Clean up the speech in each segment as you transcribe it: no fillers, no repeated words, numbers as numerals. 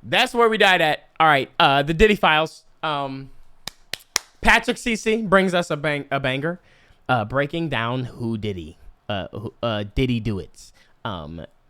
That's where we died at. All right, the Diddy files. Patrick CC brings us a banger, breaking down who Diddy, Diddy do it.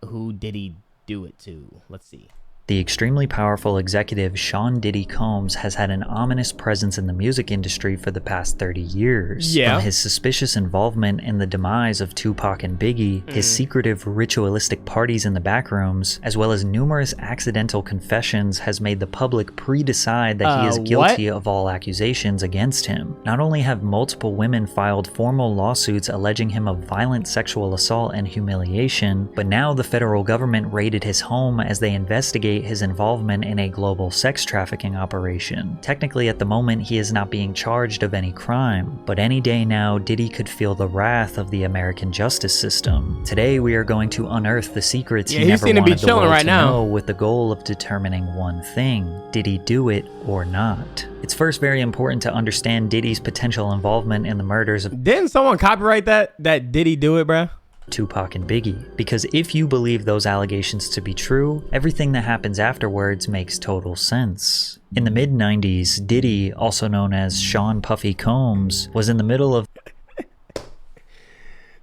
Who did he do it to? Let's see. The extremely powerful executive Sean Diddy Combs has had an ominous presence in the music industry for the past 30 years. Yeah. From his suspicious involvement in the demise of Tupac and Biggie, his secretive ritualistic parties in the backrooms, as well as numerous accidental confessions, has made the public pre-decide that he is guilty of all accusations against him. Not only have multiple women filed formal lawsuits alleging him of violent sexual assault and humiliation, but now the federal government raided his home as they investigate his involvement in a global sex trafficking operation. Technically, at the moment, he is not being charged of any crime, but any day now, Diddy could feel the wrath of the American justice system. Today, we are going to unearth the secrets he never wanted the world to know, with the goal of determining one thing: did he do it or not? It's first very important to understand Diddy's potential involvement in the murders of— Didn't someone copyright that did he do it, bruh? Tupac and Biggie, because if you believe those allegations to be true, everything that happens afterwards makes total sense. In the mid-90s, Diddy, also known as Sean Puffy Combs, was in the middle of—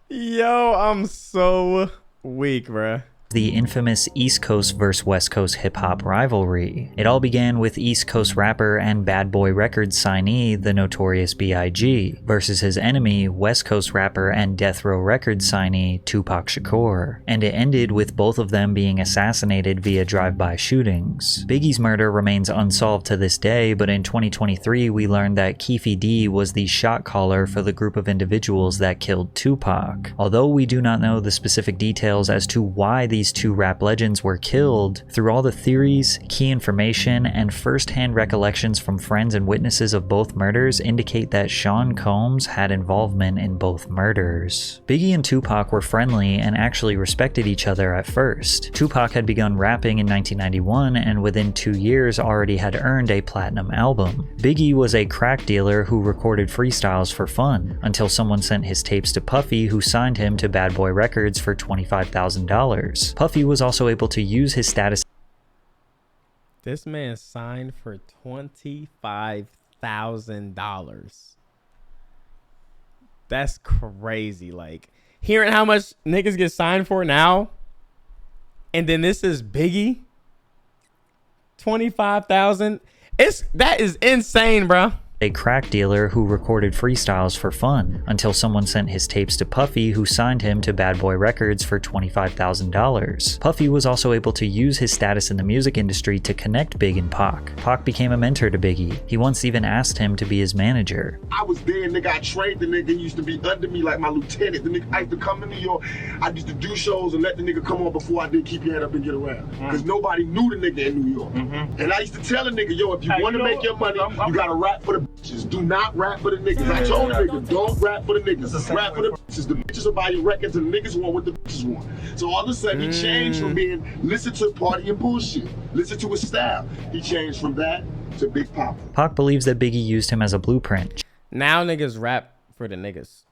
Yo, I'm so weak, bruh. The infamous East Coast vs West Coast hip-hop rivalry. It all began with East Coast rapper and Bad Boy Records signee, the Notorious B.I.G, versus his enemy, West Coast rapper and Death Row Records signee, Tupac Shakur. And it ended with both of them being assassinated via drive-by shootings. Biggie's murder remains unsolved to this day, but in 2023 we learned that Keefe D was the shot caller for the group of individuals that killed Tupac. Although we do not know the specific details as to why these two rap legends were killed, through all the theories, key information, and first-hand recollections from friends and witnesses of both murders indicate that Sean Combs had involvement in both murders. Biggie and Tupac were friendly and actually respected each other at first. Tupac had begun rapping in 1991 and within 2 years already had earned a platinum album. Biggie was a crack dealer who recorded freestyles for fun, until someone sent his tapes to Puffy, who signed him to Bad Boy Records for $25,000. Puffy was also able to use his status— This man signed for $25,000. That's crazy. Like, hearing how much niggas get signed for now, and then this is Biggie, 25,000. That is insane, bro. A crack dealer who recorded freestyles for fun, until someone sent his tapes to Puffy, who signed him to Bad Boy Records for $25,000. Puffy was also able to use his status in the music industry to connect Big and Pac. Pac became a mentor to Biggie. He once even asked him to be his manager. I was there, nigga. I trained the nigga. He used to be under me like my lieutenant. The nigga, I used to come to New York. I used to do shows and let the nigga come on before I did Keep Your Head Up and Get Around. Because nobody knew the nigga in New York. And I used to tell the nigga, yo, if you want to make your money, you gotta rap for the bitches. Do not rap for the niggas. I told the nigga, don't rap for the niggas. Rap for the bitches. The bitches will buy your records and the niggas want what the bitches want. So all of a sudden he changed from being listen to party and bullshit. Listen to his style. He changed from that to Big Papa. Pac believes that Biggie used him as a blueprint. Now niggas rap for the niggas.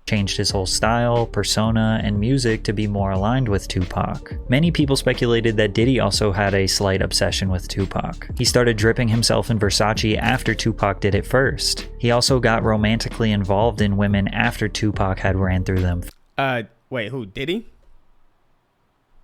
Changed his whole style, persona, and music to be more aligned with Tupac. Many people speculated that Diddy also had a slight obsession with Tupac. He started dripping himself in Versace after Tupac did it first. He also got romantically involved in women after Tupac had ran through them wait, who, Diddy?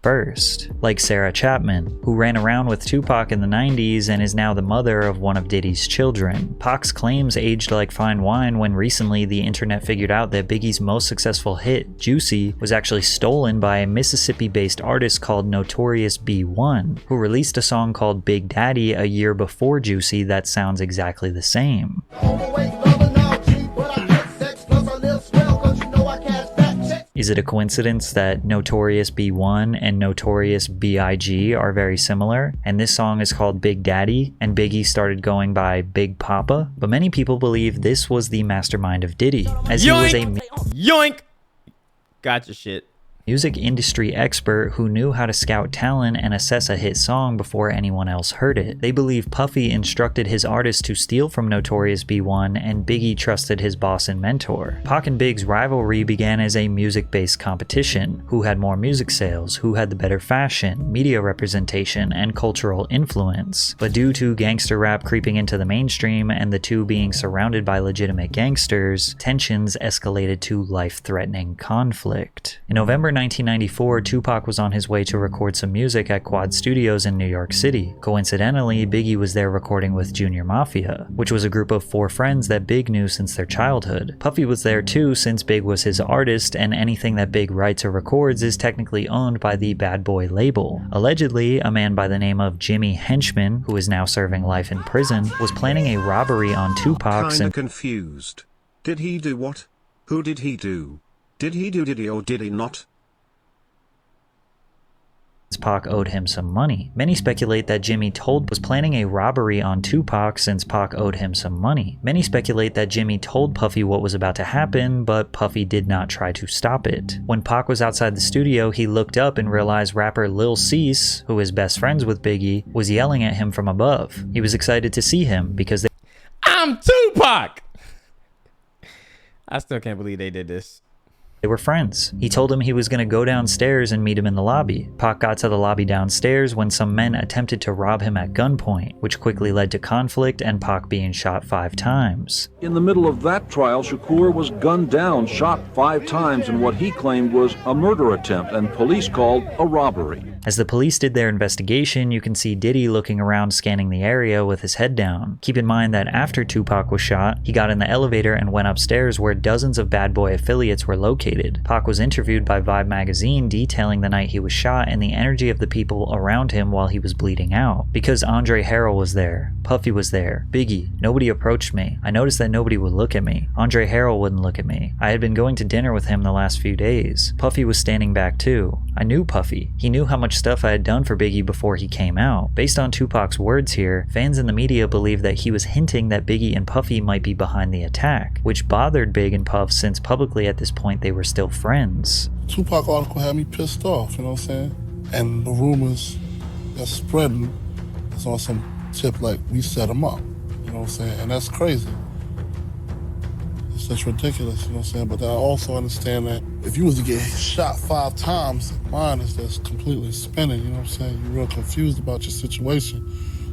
First, like Sarah Chapman, who ran around with Tupac in the 90s and is now the mother of one of Diddy's children. Pac's claims aged like fine wine when recently the internet figured out that Biggie's most successful hit, Juicy, was actually stolen by a Mississippi-based artist called Notorious B.I.G, who released a song called Big Daddy a year before Juicy that sounds exactly the same. Is it a coincidence that Notorious B.I.G and Notorious B.I.G are very similar, and this song is called Big Daddy, and Biggie started going by Big Papa? But many people believe this was the mastermind of Diddy, as he was a— Yoink! Gotcha shit. music industry expert who knew how to scout talent and assess a hit song before anyone else heard it. They believe Puffy instructed his artist to steal from Notorious B.I.G, and Biggie trusted his boss and mentor. Pac and Big's rivalry began as a music-based competition. Who had more music sales, who had the better fashion, media representation, and cultural influence. But due to gangster rap creeping into the mainstream and the two being surrounded by legitimate gangsters, tensions escalated to life-threatening conflict. In November 1994, Tupac was on his way to record some music at Quad Studios in New York City. Coincidentally, Biggie was there recording with Junior Mafia, which was a group of 4 friends that Big knew since their childhood. Puffy was there too, since Big was his artist, and anything that Big writes or records is technically owned by the Bad Boy label. Allegedly, a man by the name of Jimmy Henchman, who is now serving life in prison, was planning a robbery on Tupac. Kinda confused. Did he do what? Who did he do? Did he do Diddy or did he not? Pac owed him some money. Many speculate that Jimmy was planning a robbery on Tupac since Pac owed him some money. Many speculate that Jimmy told Puffy what was about to happen, but Puffy did not try to stop it. When Pac was outside the studio, he looked up and realized rapper Lil Cease, who is best friends with Biggie, was yelling at him from above. He was excited to see him because I'm Tupac! I still can't believe they did this. they were friends. He told him he was going to go downstairs and meet him in the lobby. Pac got to the lobby downstairs when some men attempted to rob him at gunpoint, which quickly led to conflict and Pac being shot 5 times. In the middle of that trial, Shakur was gunned down, shot 5 times in what he claimed was a murder attempt and police called a robbery. As the police did their investigation, you can see Diddy looking around scanning the area with his head down. Keep in mind that after Tupac was shot, he got in the elevator and went upstairs where dozens of Bad Boy affiliates were located. Pac was interviewed by Vibe magazine detailing the night he was shot and the energy of the people around him while he was bleeding out. Because Andre Harrell was there, Puffy was there, Biggie, nobody approached me. I noticed that nobody would look at me. Andre Harrell wouldn't look at me. I had been going to dinner with him the last few days. Puffy was standing back too. I knew Puffy. He knew how much stuff I had done for Biggie before he came out. Based on Tupac's words here, fans in the media believe that he was hinting that Biggie and Puffy might be behind the attack, which bothered Big and Puff since publicly at this point they were still friends. Tupac article had me pissed off, you know what I'm saying? And the rumors that's spreading is on some tip like we set him up, you know what I'm saying? And that's crazy. It's just ridiculous, you know what I'm saying? But I also understand that if you was to get shot 5 times, mine is just completely spinning, you know what I'm saying? You're real confused about your situation.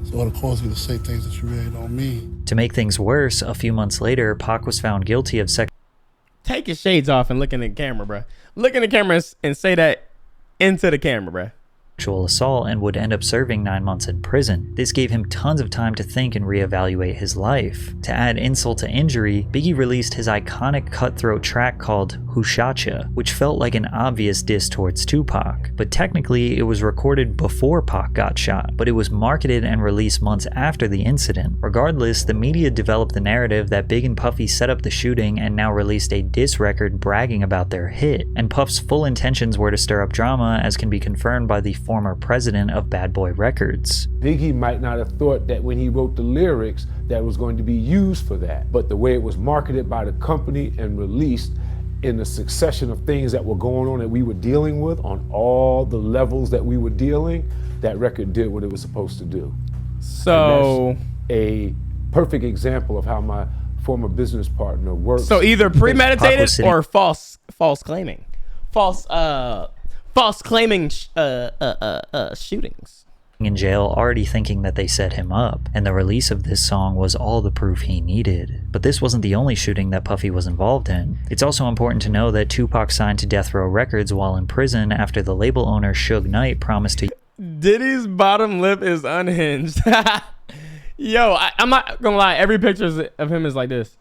So it'll cause you to say things that you really don't mean. To make things worse, a few months later, Pac was found guilty of Take your shades off and look in the camera, bruh. Look in the camera and say that into the camera, bruh. sexual assault and would end up serving 9 months in prison. This gave him tons of time to think and reevaluate his life. To add insult to injury, Biggie released his iconic cutthroat track called Who Shotcha, which felt like an obvious diss towards Tupac. But technically, it was recorded before Pac got shot, but it was marketed and released months after the incident. Regardless, the media developed the narrative that Big and Puffy set up the shooting and now released a diss record bragging about their hit. And Puff's full intentions were to stir up drama, as can be confirmed by the former president of Bad Boy Records. Biggie might not have thought that when he wrote the lyrics that it was going to be used for that, but the way it was marketed by the company and released in the succession of things that were going on that we were dealing with on all the levels that we were dealing, that record did what it was supposed to do. So a perfect example of how my former business partner works. So either premeditated or false claiming. False claiming shootings. In jail, already thinking that they set him up, and the release of this song was all the proof he needed. But this wasn't the only shooting that Puffy was involved in. It's also important to know that Tupac signed to Death Row Records while in prison after the label owner Suge Knight promised to Diddy's bottom lip is unhinged. Yo, I'm not gonna lie, every picture of him is like this.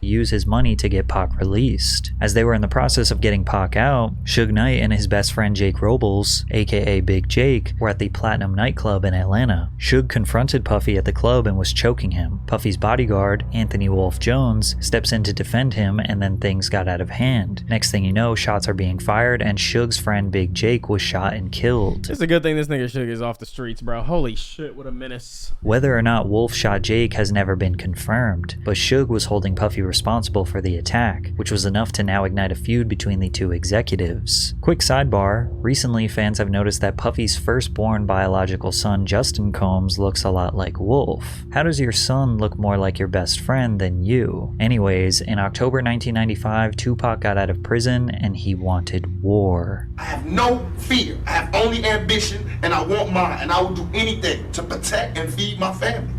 use his money to get Pac released. As they were in the process of getting Pac out, Suge Knight and his best friend Jake Robles, aka Big Jake, were at the Platinum nightclub in Atlanta. Suge confronted Puffy at the club and was choking him. Puffy's bodyguard, Anthony Wolf Jones, steps in to defend him, and then things got out of hand. Next thing you know, shots are being fired and Suge's friend Big Jake was shot and killed. It's a good thing this nigga Suge is off the streets, bro. Holy shit, what a menace. Whether or not Wolf shot Jake has never been confirmed, but Suge was holding Puffy responsible for the attack, which was enough to now ignite a feud between the two executives. Quick sidebar, recently fans have noticed that Puffy's firstborn biological son Justin Combs looks a lot like Wolf. How does your son look more like your best friend than you? Anyways, in October 1995, Tupac got out of prison and he wanted war. I have no fear. I have only ambition, and I want mine, and I will do anything to protect and feed my family.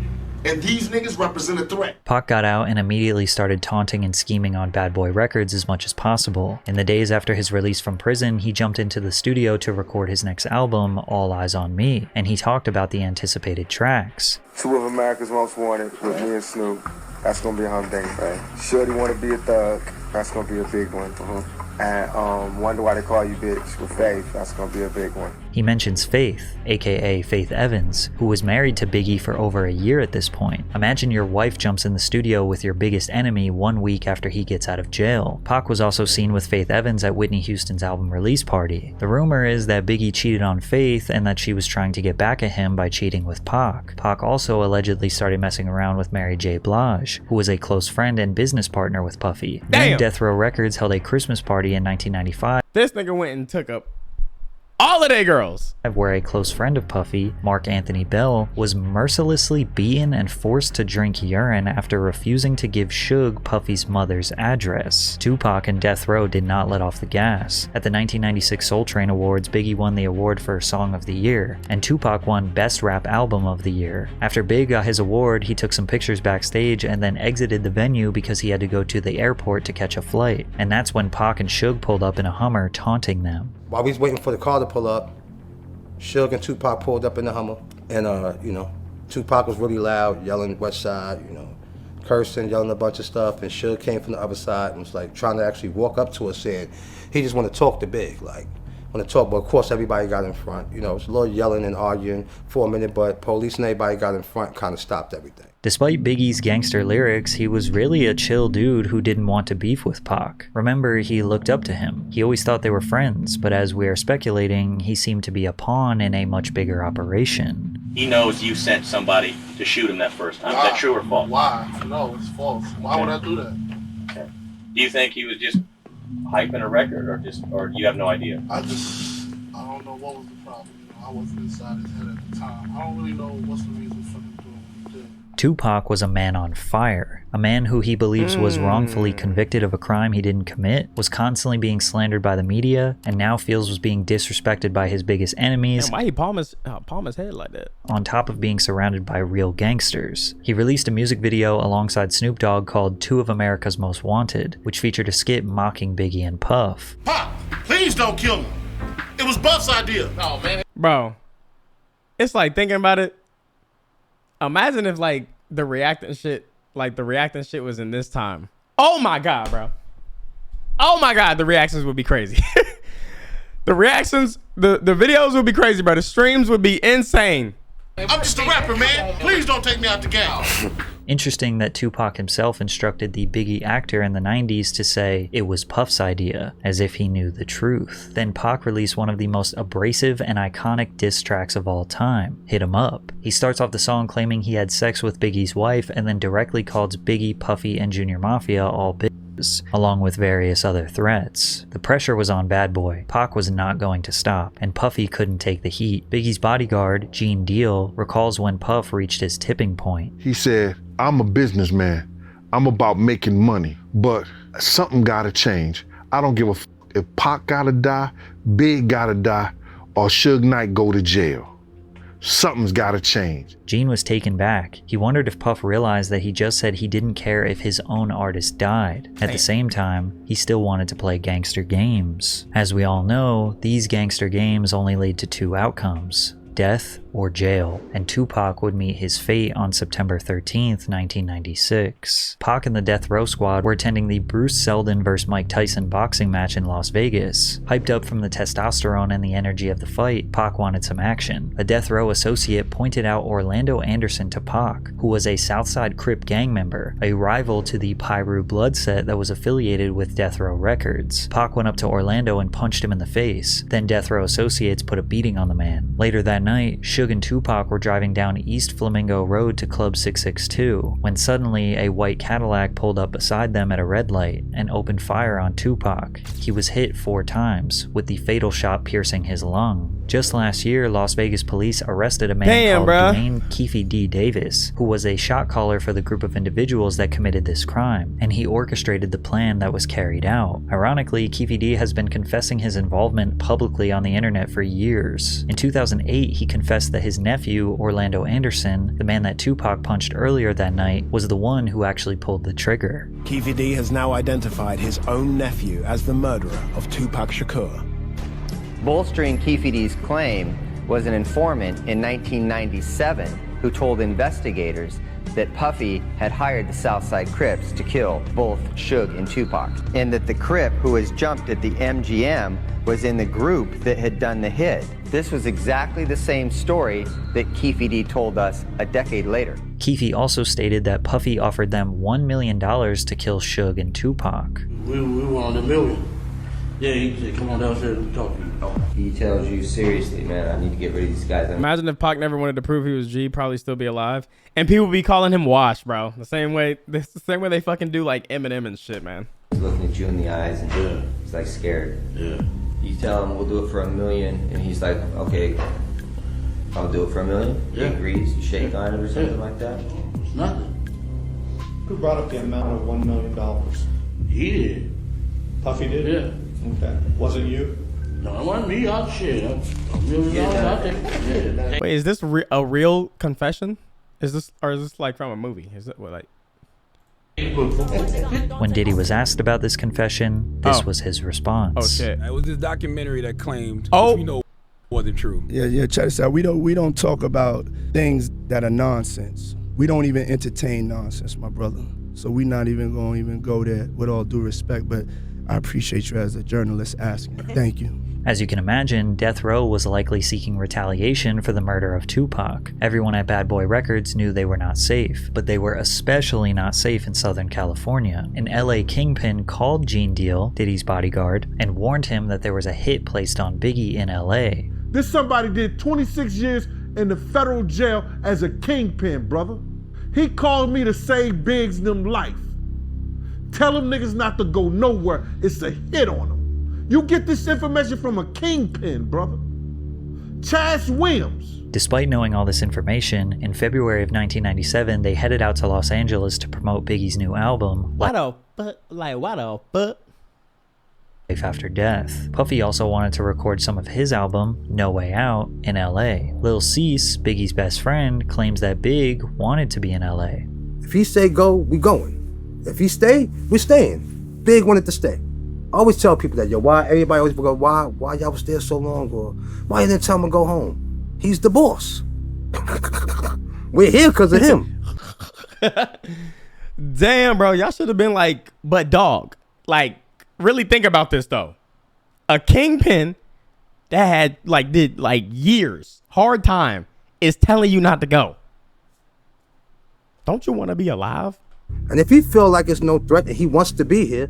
And these niggas represent a threat. Pac got out and immediately started taunting and scheming on Bad Boy Records as much as possible. In the days after his release from prison, he jumped into the studio to record his next album, All Eyes on Me, and he talked about the anticipated tracks. Two of America's Most Wanted with me and Snoop. That's gonna be a humdinger, right? Shorty Wanna Be a Thug. That's gonna be a big one. And Wonder Why They Call You Bitch with Faith. That's gonna be a big one. He mentions Faith, aka Faith Evans, who was married to Biggie for over a year at this point. Imagine your wife jumps in the studio with your biggest enemy 1 week after he gets out of jail. Pac was also seen with Faith Evans at Whitney Houston's album release party. The rumor is that Biggie cheated on Faith and that she was trying to get back at him by cheating with Pac. Pac also allegedly started messing around with Mary J. Blige, who was a close friend and business partner with Puffy. Then Death Row Records held a Christmas party in 1995. This nigga went and took up all of they girls. Where a close friend of Puffy, Mark Anthony Bell, was mercilessly beaten and forced to drink urine after refusing to give Suge Puffy's mother's address. Tupac and Death Row did not let off the gas. At the 1996 Soul Train Awards, Biggie won the award for Song of the Year, and Tupac won Best Rap Album of the Year. After Big got his award, he took some pictures backstage and then exited the venue because he had to go to the airport to catch a flight. And that's when Pac and Suge pulled up in a Hummer, taunting them. While we was waiting for the car to pull up, Suge and Tupac pulled up in the Hummer, and Tupac was really loud, yelling West Side, cursing, yelling a bunch of stuff, and Suge came from the other side and was like trying to actually walk up to us, saying he just want to talk to Big, like want to talk. But of course everybody got in front, it was a little yelling and arguing for a minute, but police and everybody got in front, kind of stopped everything. Despite Biggie's gangster lyrics, he was really a chill dude who didn't want to beef with Pac. Remember, he looked up to him. He always thought they were friends, but as we are speculating, he seemed to be a pawn in a much bigger operation. He knows you sent somebody to shoot him that first time. Is that true or false? Why? No, it's false. Why would I do that? Okay. Do you think he was just hyping a record, or you have no idea? I don't know what was the problem. I wasn't inside his head at the time. I don't really know what's the reason for him doing what he did. Tupac was a man on fire, a man who he believes was wrongfully convicted of a crime he didn't commit, was constantly being slandered by the media, and now feels was being disrespected by his biggest enemies. Man, why he palm his head like that? On top of being surrounded by real gangsters. He released a music video alongside Snoop Dogg called Two of America's Most Wanted, which featured a skit mocking Biggie and Puff. Pop, please don't kill me. It was Buff's idea. Oh, man. Bro, it's like thinking about it. Imagine if the reacting shit was in this time. Oh my God, bro. Oh my God, the reactions would be crazy. The reactions, the videos would be crazy, bro. The streams would be insane. I'm just a rapper, man. Please don't take me out the game. Interesting that Tupac himself instructed the Biggie actor in the 90s to say it was Puff's idea, as if he knew the truth. Then Pac released one of the most abrasive and iconic diss tracks of all time, Hit 'Em Up. He starts off the song claiming he had sex with Biggie's wife and then directly calls Biggie, Puffy, and Junior Mafia all bitches, along with various other threats. The pressure was on Bad Boy. Pac was not going to stop, and Puffy couldn't take the heat. Biggie's bodyguard, Gene Deal, recalls when Puff reached his tipping point. He said, I'm a businessman. I'm about making money, but something gotta change. I don't give a f if Pac gotta die, Big gotta die, or Suge Knight go to jail. Something's gotta change. Gene was taken back. He wondered if Puff realized that he just said he didn't care if his own artist died. At the same time, he still wanted to play gangster games. As we all know, these gangster games only lead to two outcomes: death or jail, and Tupac would meet his fate on September 13th, 1996. Pac and the Death Row Squad were attending the Bruce Seldon vs. Mike Tyson boxing match in Las Vegas. Hyped up from the testosterone and the energy of the fight, Pac wanted some action. A Death Row associate pointed out Orlando Anderson to Pac, who was a Southside Crip gang member, a rival to the Pyru Blood set that was affiliated with Death Row Records. Pac went up to Orlando and punched him in the face. Then Death Row associates put a beating on the man. Later that night, Suge Suge and Tupac were driving down East Flamingo Road to Club 662 when suddenly a white Cadillac pulled up beside them at a red light and opened fire on Tupac. He was hit 4 times, with the fatal shot piercing his lung. Just last year, Las Vegas police arrested a man called Dwayne Keefe D. Davis, who was a shot caller for the group of individuals that committed this crime, and he orchestrated the plan that was carried out. Ironically, Keefe D has been confessing his involvement publicly on the internet for years. In 2008, he confessed that his nephew, Orlando Anderson, the man that Tupac punched earlier that night, was the one who actually pulled the trigger. Keefe D has now identified his own nephew as the murderer of Tupac Shakur. Bolstering Keefe D's claim was an informant in 1997 who told investigators that Puffy had hired the Southside Crips to kill both Suge and Tupac, and that the Crip who was jumped at the MGM was in the group that had done the hit. This was exactly the same story that Keefe D told us a decade later. Keefe also stated that Puffy offered them $1 million to kill Suge and Tupac. We wanted $1 million. Yeah, he said, come on downstairs and talk to you. He tells you, seriously, man, I need to get rid of these guys. Imagine if Pac never wanted to prove he was G, probably still be alive. And people be calling him Wash, bro. The same way they fucking do like Eminem and shit, man. He's looking at you in the eyes and he's like scared. Yeah. You tell him we'll do it for $1 million, and he's like, okay, I'll do it for $1 million. He agrees. You shake on it or something like that. It's nothing. Who brought up the amount of $1 million? He did. Puffy did? Yeah. Okay. Wasn't you? No, it wasn't me. I'll shit. $1 million, I'll take it. Wait, is this a real confession? Is this like from a movie? Is it what like? When Diddy was asked about this confession, this was his response. Oh shit! It was this documentary that claimed, which we know wasn't true. Yeah. Check this out. We don't talk about things that are nonsense. We don't even entertain nonsense, my brother. So we're not even going to go there, with all due respect. But I appreciate you as a journalist asking. Thank you. As you can imagine, Death Row was likely seeking retaliation for the murder of Tupac. Everyone at Bad Boy Records knew they were not safe, but they were especially not safe in Southern California. An LA kingpin called Gene Deal, Diddy's bodyguard, and warned him that there was a hit placed on Biggie in LA. This somebody did 26 years in the federal jail as a kingpin, brother. He called me to save Biggs' them life. Tell them niggas not to go nowhere. It's a hit on them. You get this information from a kingpin, brother. Chaz Williams. Despite knowing all this information, in February of 1997, they headed out to Los Angeles to promote Biggie's new album, What the fuck? Life After Death. Puffy also wanted to record some of his album, No Way Out, in LA. Lil Cease, Biggie's best friend, claims that Big wanted to be in LA. If he say go, we going. If he stay, we staying. Big wanted to stay. I always tell people that, yo, why everybody always go, why y'all was there so long, or why you didn't tell him to go home? He's the boss. We're here because of him. Damn, bro, y'all should have been like, but dog, like, really think about this though. A kingpin that had did years, hard time, is telling you not to go. Don't you want to be alive? And if he feel like it's no threat and he wants to be here,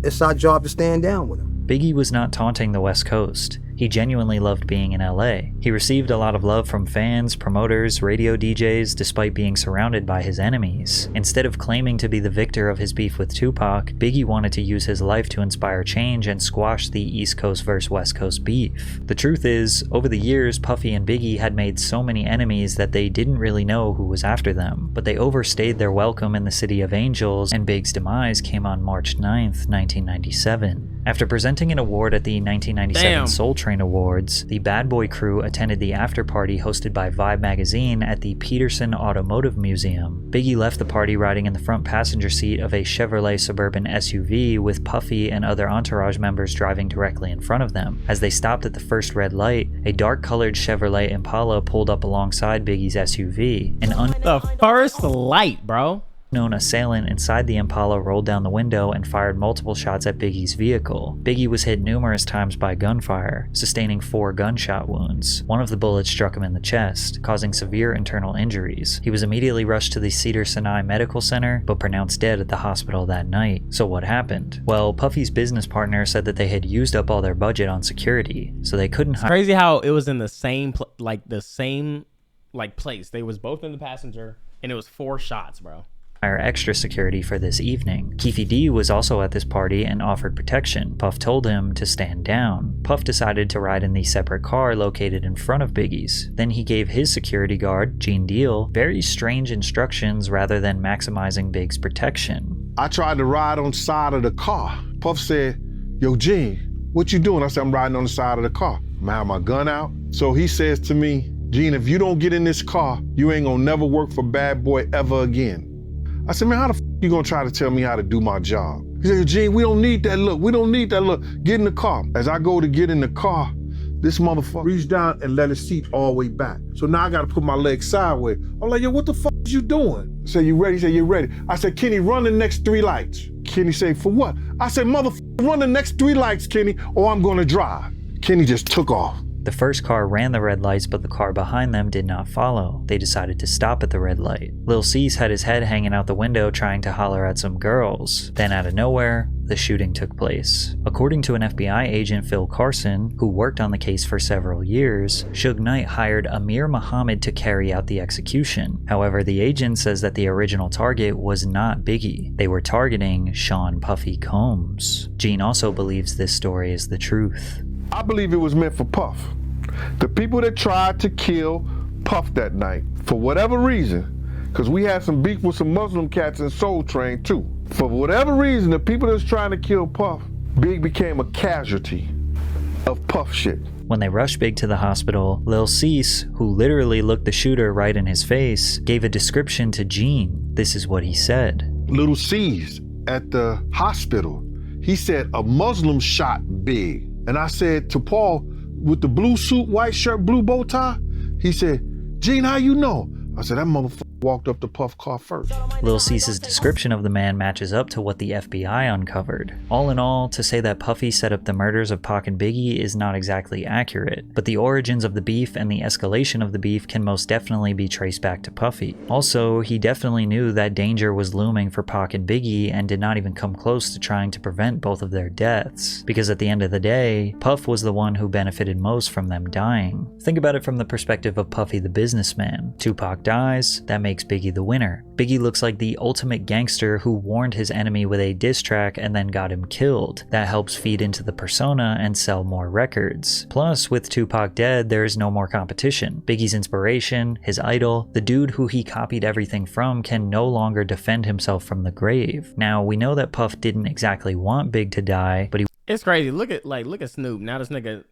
it's our job to stand down with him. Biggie was not taunting the West Coast. He genuinely loved being in LA. He received a lot of love from fans, promoters, radio DJs, despite being surrounded by his enemies. Instead of claiming to be the victor of his beef with Tupac, Biggie wanted to use his life to inspire change and squash the East Coast versus West Coast beef. The truth is, over the years, Puffy and Biggie had made so many enemies that they didn't really know who was after them, but they overstayed their welcome in the City of Angels, and Big's demise came on March 9th, 1997. After presenting an award at the 1997 Soul Train Awards, the Bad Boy crew attended the after party hosted by Vibe magazine at the Peterson Automotive Museum. Biggie left the party riding in the front passenger seat of a Chevrolet Suburban SUV with Puffy and other entourage members driving directly in front of them. As they stopped at the first red light, a dark-colored Chevrolet Impala pulled up alongside Biggie's SUV. The first light, bro. Known assailant inside the Impala rolled down the window and fired multiple shots at Biggie's vehicle. Biggie was hit numerous times by gunfire, sustaining 4 gunshot wounds. One of the bullets struck him in the chest, causing severe internal injuries. He was immediately rushed to the Cedars-Sinai Medical Center, but pronounced dead at the hospital that night. So what happened? Well, Puffy's business partner said that they had used up all their budget on security, so they couldn't hire. Crazy how it was in the same place. They was both in the passenger, and it was 4 shots, bro. Extra security for this evening. Keefe D was also at this party and offered protection. Puff told him to stand down. Puff decided to ride in the separate car located in front of Biggie's. Then he gave his security guard, Gene Deal, very strange instructions rather than maximizing Big's protection. I tried to ride on the side of the car. Puff said, "Yo, Gene, what you doing?" I said, "I'm riding on the side of the car. I'm having my gun out." So he says to me, "Gene, if you don't get in this car, you ain't gonna never work for Bad Boy ever again." I said, "Man, how the f you gonna try to tell me how to do my job?" He said, "Gene, we don't need that look. We don't need that look. Get in the car." As I go to get in the car, this motherfucker reached down and let his seat all the way back. So now I gotta put my legs sideways. I'm like, "Yo, what the fuck is you doing?" I said, "You ready?" He said, "You ready?" I said, "Kenny, run the next 3 lights." Kenny said, "For what?" I said, "Motherfucker, run the next 3 lights, Kenny, or I'm gonna drive." Kenny just took off. The first car ran the red lights, but the car behind them did not follow. They decided to stop at the red light. Lil Cease had his head hanging out the window trying to holler at some girls. Then out of nowhere, the shooting took place. According to an FBI agent, Phil Carson, who worked on the case for several years, Suge Knight hired Amir Muhammad to carry out the execution. However, the agent says that the original target was not Biggie. They were targeting Sean Puffy Combs. Gene also believes this story is the truth. I believe it was meant for Puff. The people that tried to kill Puff that night, for whatever reason, because we had some beef with some Muslim cats in Soul Train too. For whatever reason, the people that's trying to kill Puff, Big became a casualty of Puff shit. When they rushed Big to the hospital, Lil Cease, who literally looked the shooter right in his face, gave a description to Gene. This is what he said. Little Cease at the hospital, he said a Muslim shot Big. And I said to Paul, with the blue suit, white shirt, blue bow tie, he said, "Gene, how you know?" I said, "That motherfucker walked up to Puff car first." Lil Cease's description of the man matches up to what the FBI uncovered. All in all, to say that Puffy set up the murders of Pac and Biggie is not exactly accurate, but the origins of the beef and the escalation of the beef can most definitely be traced back to Puffy. Also, he definitely knew that danger was looming for Pac and Biggie and did not even come close to trying to prevent both of their deaths, because at the end of the day, Puff was the one who benefited most from them dying. Think about it from the perspective of Puffy the businessman. Tupac dies, that makes Biggie the winner. Biggie looks like the ultimate gangster who warned his enemy with a diss track and then got him killed. That helps feed into the persona and sell more records. Plus, with Tupac dead, there is no more competition. Biggie's inspiration, his idol, the dude who he copied everything from, can no longer defend himself from the grave. Now, we know that Puff didn't exactly want Big to die, but he... It's crazy. Look at Snoop. Now this nigga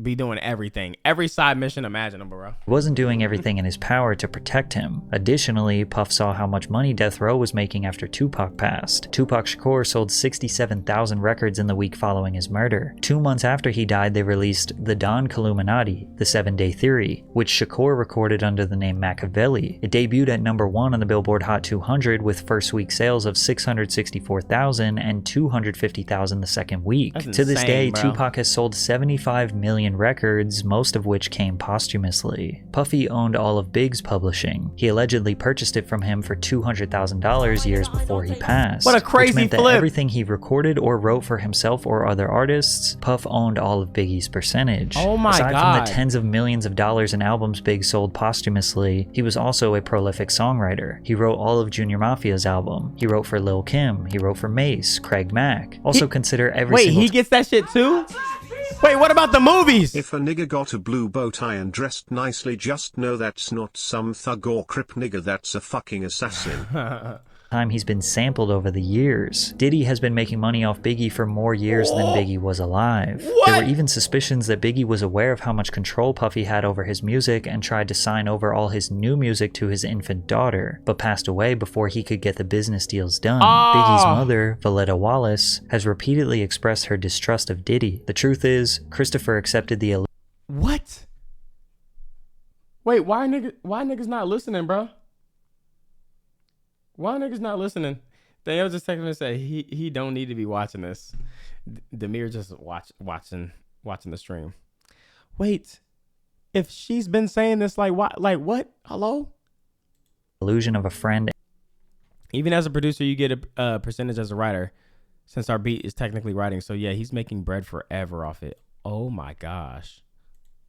be doing everything, every side mission imaginable, bro. Wasn't doing everything in his power to protect him. Additionally, Puff saw how much money Death Row was making after Tupac passed. Tupac Shakur sold 67,000 records in the week following his murder. 2 months after he died, they released The Don Killuminati, The 7-Day Theory, which Shakur recorded under the name Machiavelli. It debuted at #1 on the Billboard Hot 200 with first week sales of 664,000 and 250,000 the second week. That's to this insane, day, bro. Tupac has sold 75 million records, most of which came posthumously. Puffy owned all of Big's publishing. He allegedly purchased it from him for $200,000 years before he passed. What a crazy which meant flip. that everything he recorded or wrote for himself or other artists, Puff owned all of Biggie's percentage. Oh my Aside God. from the tens of millions of dollars in albums Big sold posthumously, he was also a prolific songwriter. He wrote all of Junior Mafia's album. He wrote for Lil Kim. He wrote for Mace, Craig Mack. Also consider every Wait, single he gets that shit too? Wait, what about the movies? If a nigga got a blue bow tie and dressed nicely, just know that's not some thug or crip nigga, that's a fucking assassin. time he's been sampled over the years. Diddy has been making money off Biggie for more years than Biggie was alive. There were even suspicions that Biggie was aware of how much control Puffy had over his music and tried to sign over all his new music to his infant daughter, but passed away before he could get the business deals done. Biggie's mother, Valletta Wallace, has repeatedly expressed her distrust of Diddy. The truth is, Christopher accepted the What? Wait, why niggas not listening, bro? Why niggas not listening? Danielle just texted me and said he don't need to be watching this. Demir just watching the stream. Wait, if she's been saying this like what? Hello? Illusion of a friend. Even as a producer, you get a percentage as a writer, since our beat is technically writing. So yeah, he's making bread forever off it. Oh my gosh.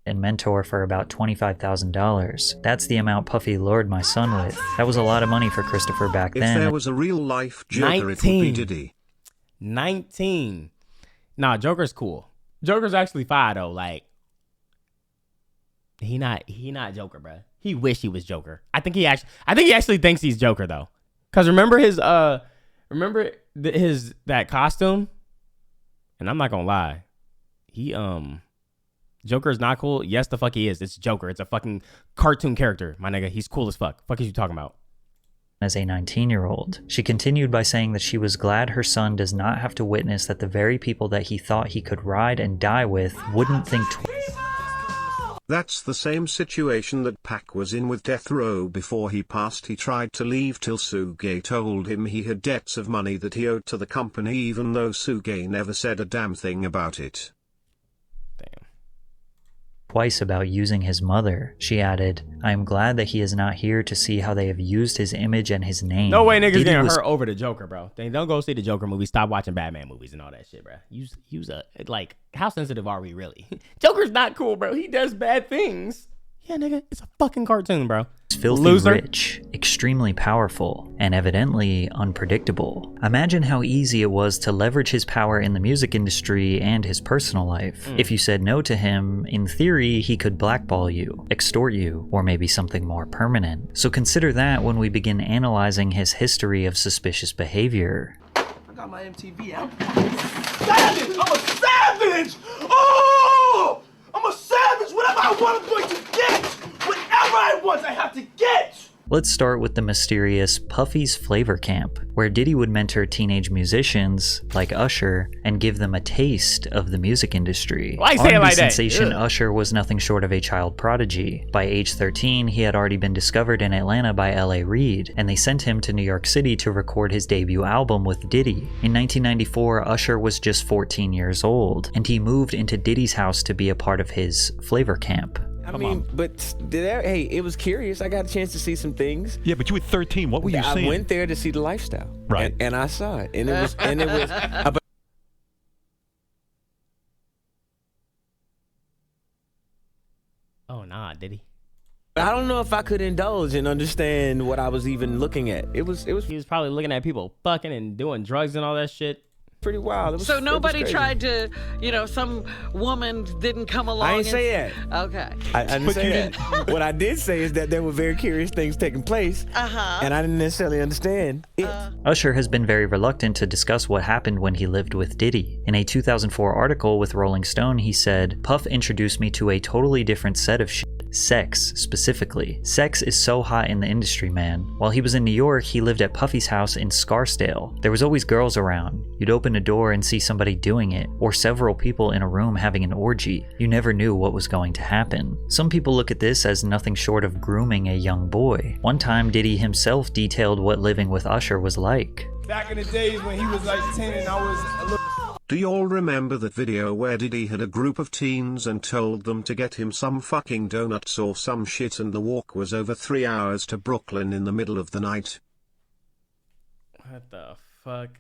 And mentor for about $25,000. That's the amount Puffy lured my son with. That was a lot of money for Christopher back then. If there was a real life Joker, it would be Diddy. 19. Nah, Joker's cool. Joker's actually fire though. Like, he not Joker, bro. He wish he was Joker. I think he actually thinks he's Joker though. Cause remember that costume? And I'm not gonna lie. Joker is not cool. Yes, the fuck he is. It's Joker. It's a fucking cartoon character, my nigga. He's cool as fuck. Fuck is you talking about? As a 19-year-old. She continued by saying that she was glad her son does not have to witness that the very people that he thought he could ride and die with wouldn't think twice. That's the same situation that Pac was in with Death Row before he passed. He tried to leave till Suge told him he had debts of money that he owed to the company, even though Suge never said a damn thing about it. Twice about using his mother. She added, I am glad that he is not here to see how they have used his image and his name. No way niggas getting hurt over the Joker, bro. Don't go see the Joker movie. Stop watching Batman movies and all that shit, bro. Use like, how sensitive are we really? Joker's not cool, bro. He does bad things. Yeah, nigga, it's a fucking cartoon, bro. Filthy rich, extremely powerful, and evidently unpredictable. Imagine how easy it was to leverage his power in the music industry and his personal life. If you said no to him, in theory, he could blackball you, extort you, or maybe something more permanent. So consider that when we begin analyzing his history of suspicious behavior. I got my MTV out. Savage! I'm a savage! Oh! I'm a savage! Whatever I want, I'm going to get! Whatever I want, I have to get! Let's start with the mysterious Puffy's Flavor Camp, where Diddy would mentor teenage musicians like Usher and give them a taste of the music industry. Why say it like that? Sensation Usher was nothing short of a child prodigy. By age 13, he had already been discovered in Atlanta by L.A. Reid, and they sent him to New York City to record his debut album with Diddy. In 1994, Usher was just 14 years old, and he moved into Diddy's house to be a part of his Flavor Camp. I mean, but hey, it was curious. I got a chance to see some things. Yeah, but you were 13. What were you seeing? I went there to see the lifestyle. Right. And I saw it. And it was Oh, nah, did he? I don't know if I could indulge and understand what I was even looking at. He was probably looking at people fucking and doing drugs and all that shit. Pretty wild. So nobody tried to, some woman didn't come along. I didn't say that. Okay. I didn't say that. What I did say is that there were very curious things taking place, and I didn't necessarily understand it. Usher has been very reluctant to discuss what happened when he lived with Diddy. In a 2004 article with Rolling Stone, he said, Puff introduced me to a totally different set of shit. Sex, specifically. Sex is so hot in the industry, man. While he was in New York, he lived at Puffy's house in Scarsdale. There was always girls around. You'd open a door and see somebody doing it, or several people in a room having an orgy. You never knew what was going to happen. Some people look at this as nothing short of grooming a young boy. One time, Diddy himself detailed what living with Usher was like. Back in the days when he was like 10 and I was a little... Do y'all remember that video where Diddy had a group of teens and told them to get him some fucking donuts or some shit, and the walk was over 3 hours to Brooklyn in the middle of the night? What the fuck?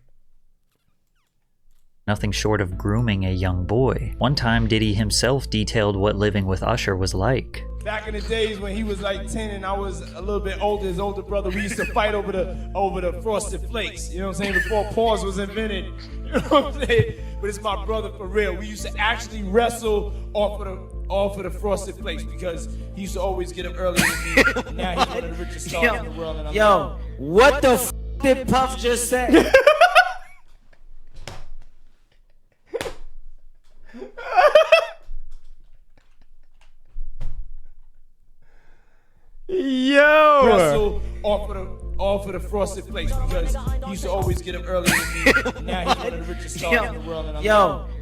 Nothing short of grooming a young boy. One time, Diddy himself detailed what living with Usher was like. Back in the days when he was like 10 and I was a little bit older, his older brother, we used to fight over the Frosted Flakes. You know what I'm saying? Before pause was invented. You know what I'm saying? But it's my brother for real. We used to actually wrestle off of the Frosted Flakes because he used to always get them early than me. Now he's one of the richest stars in the world. And What the f did Puff just say? Yo! Wrestle off of the Frosted Flakes because he used to always get them early than me. Now he's one of the richest stars in the world. And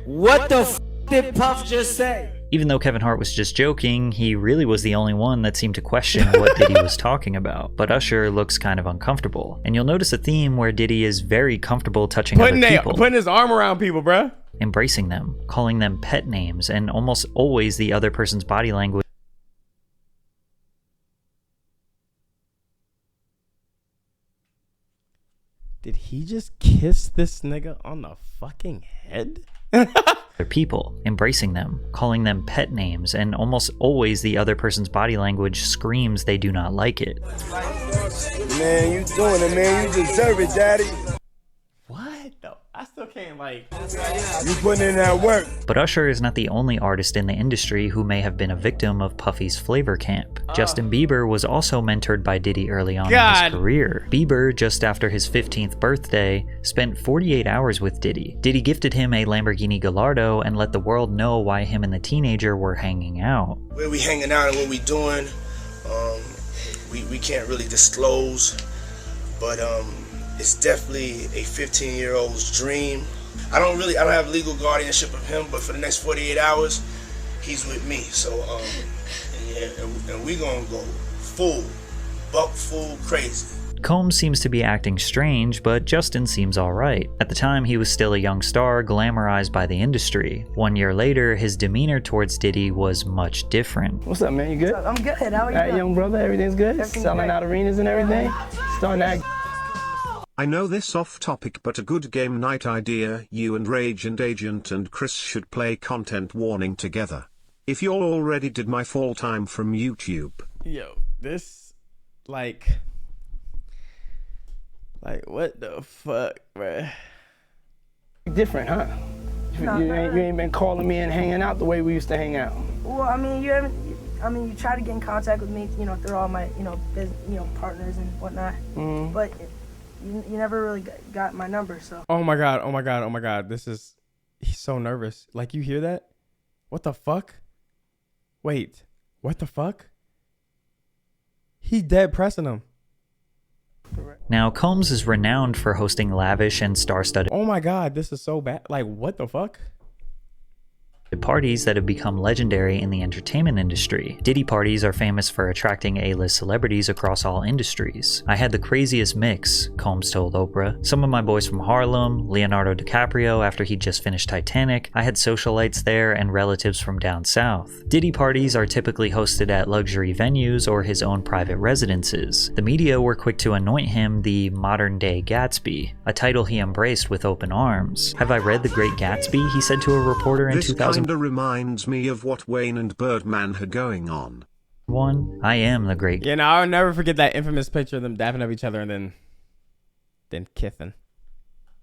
What the f did Puff just say? Even though Kevin Hart was just joking, he really was the only one that seemed to question what Diddy was talking about. But Usher looks kind of uncomfortable. And you'll notice a theme where Diddy is very comfortable touching other people. Putting his arm around people, bruh. Embracing them, calling them pet names, and almost always the other person's body language. Did he just kiss this nigga on the fucking head? People, embracing them, calling them pet names, and almost always the other person's body language screams they do not like it. Man, you doing it, man. You deserve it, daddy. What though? I still can't You putting in that work. But Usher is not the only artist in the industry who may have been a victim of Puffy's flavor camp. Justin Bieber was also mentored by Diddy early on in his career. Bieber, just after his 15th birthday, spent 48 hours with Diddy. Diddy gifted him a Lamborghini Gallardo and let the world know why him and the teenager were hanging out. Where we hanging out and what we doing, we can't really disclose, but it's definitely a 15-year-old's dream. I don't have legal guardianship of him, but for the next 48 hours, he's with me. So, and we gonna go full crazy. Combs seems to be acting strange, but Justin seems alright. At the time, he was still a young star, glamorized by the industry. 1 year later, his demeanor towards Diddy was much different. What's up, man? You good? I'm good. How are you? Hey, young brother, everything's good? Selling out arenas and everything? Starting that. I know this off topic, but a good game night idea. You and Rage and Agent and Chris should play content warning together. If you already did my fall time from YouTube. Yo, this, like what the fuck, bruh? Different, huh? You ain't been calling me and hanging out the way we used to hang out. Well, I mean, you try to get in contact with me, through all my, partners and whatnot. Mm-hmm. But you never really got my number, so. Oh my god. He's so nervous. Like, you hear that? What the fuck? Wait, what the fuck? He dead pressing him. Now, Combs is renowned for hosting lavish and star-studded Oh my god, this is so bad. Like, what the fuck? parties that have become legendary in the entertainment industry. Diddy parties are famous for attracting A-list celebrities across all industries. I had the craziest mix, Combs told Oprah. Some of my boys from Harlem, Leonardo DiCaprio after he'd just finished Titanic, I had socialites there and relatives from down south. Diddy parties are typically hosted at luxury venues or his own private residences. The media were quick to anoint him the modern-day Gatsby, a title he embraced with open arms. "Have I read The Great Gatsby?" he said to a reporter in 2001. Kinda reminds me of what Wayne and Birdman had going on. I am the great. Yeah, no, I'll never forget that infamous picture of them dapping up each other and then kissing.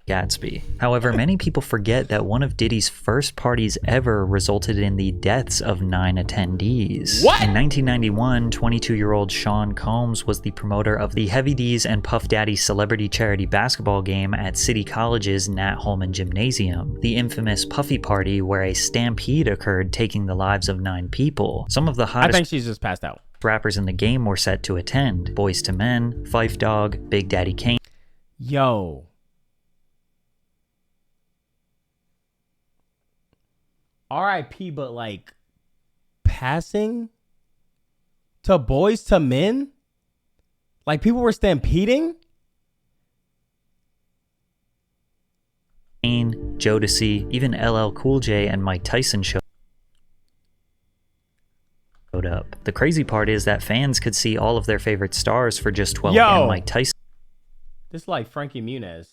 Gatsby. However, many people forget that one of Diddy's first parties ever resulted in the deaths of 9 attendees. What? In 1991, 22-year-old Sean Combs was the promoter of the Heavy D's and Puff Daddy celebrity charity basketball game at City College's Nat Holman Gymnasium, the infamous Puffy Party where a stampede occurred, taking the lives of 9 people. Some of the hottest I think she's just passed out. rappers in the game were set to attend. Boyz II Men, Phife Dawg, Big Daddy Kane. Yo. R.I.P. But like passing to Boyz II Men, like people were stampeding. Jodeci, even LL Cool J and Mike Tyson showed up. The crazy part is that fans could see all of their favorite stars for just $12. And Mike Tyson This like Frankie Muniz.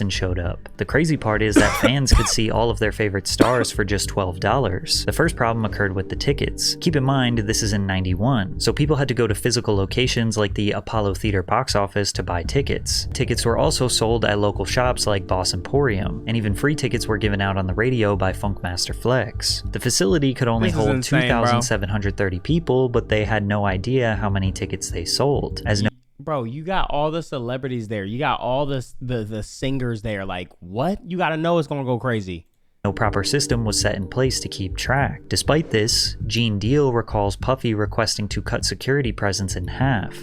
Showed up. The crazy part is that fans could see all of their favorite stars for just $12. The first problem occurred with the tickets. Keep in mind, this is in '91, so people had to go to physical locations like the Apollo Theater box office to buy tickets. Tickets were also sold at local shops like Boss Emporium, and even free tickets were given out on the radio by Funkmaster Flex. The facility could only hold 2,730 people, but they had no idea how many tickets they sold. Bro, you got all the celebrities there. You got all the singers there. Like, what? You got to know it's going to go crazy. No proper system was set in place to keep track. Despite this, Gene Deal recalls Puffy requesting to cut security presence in half.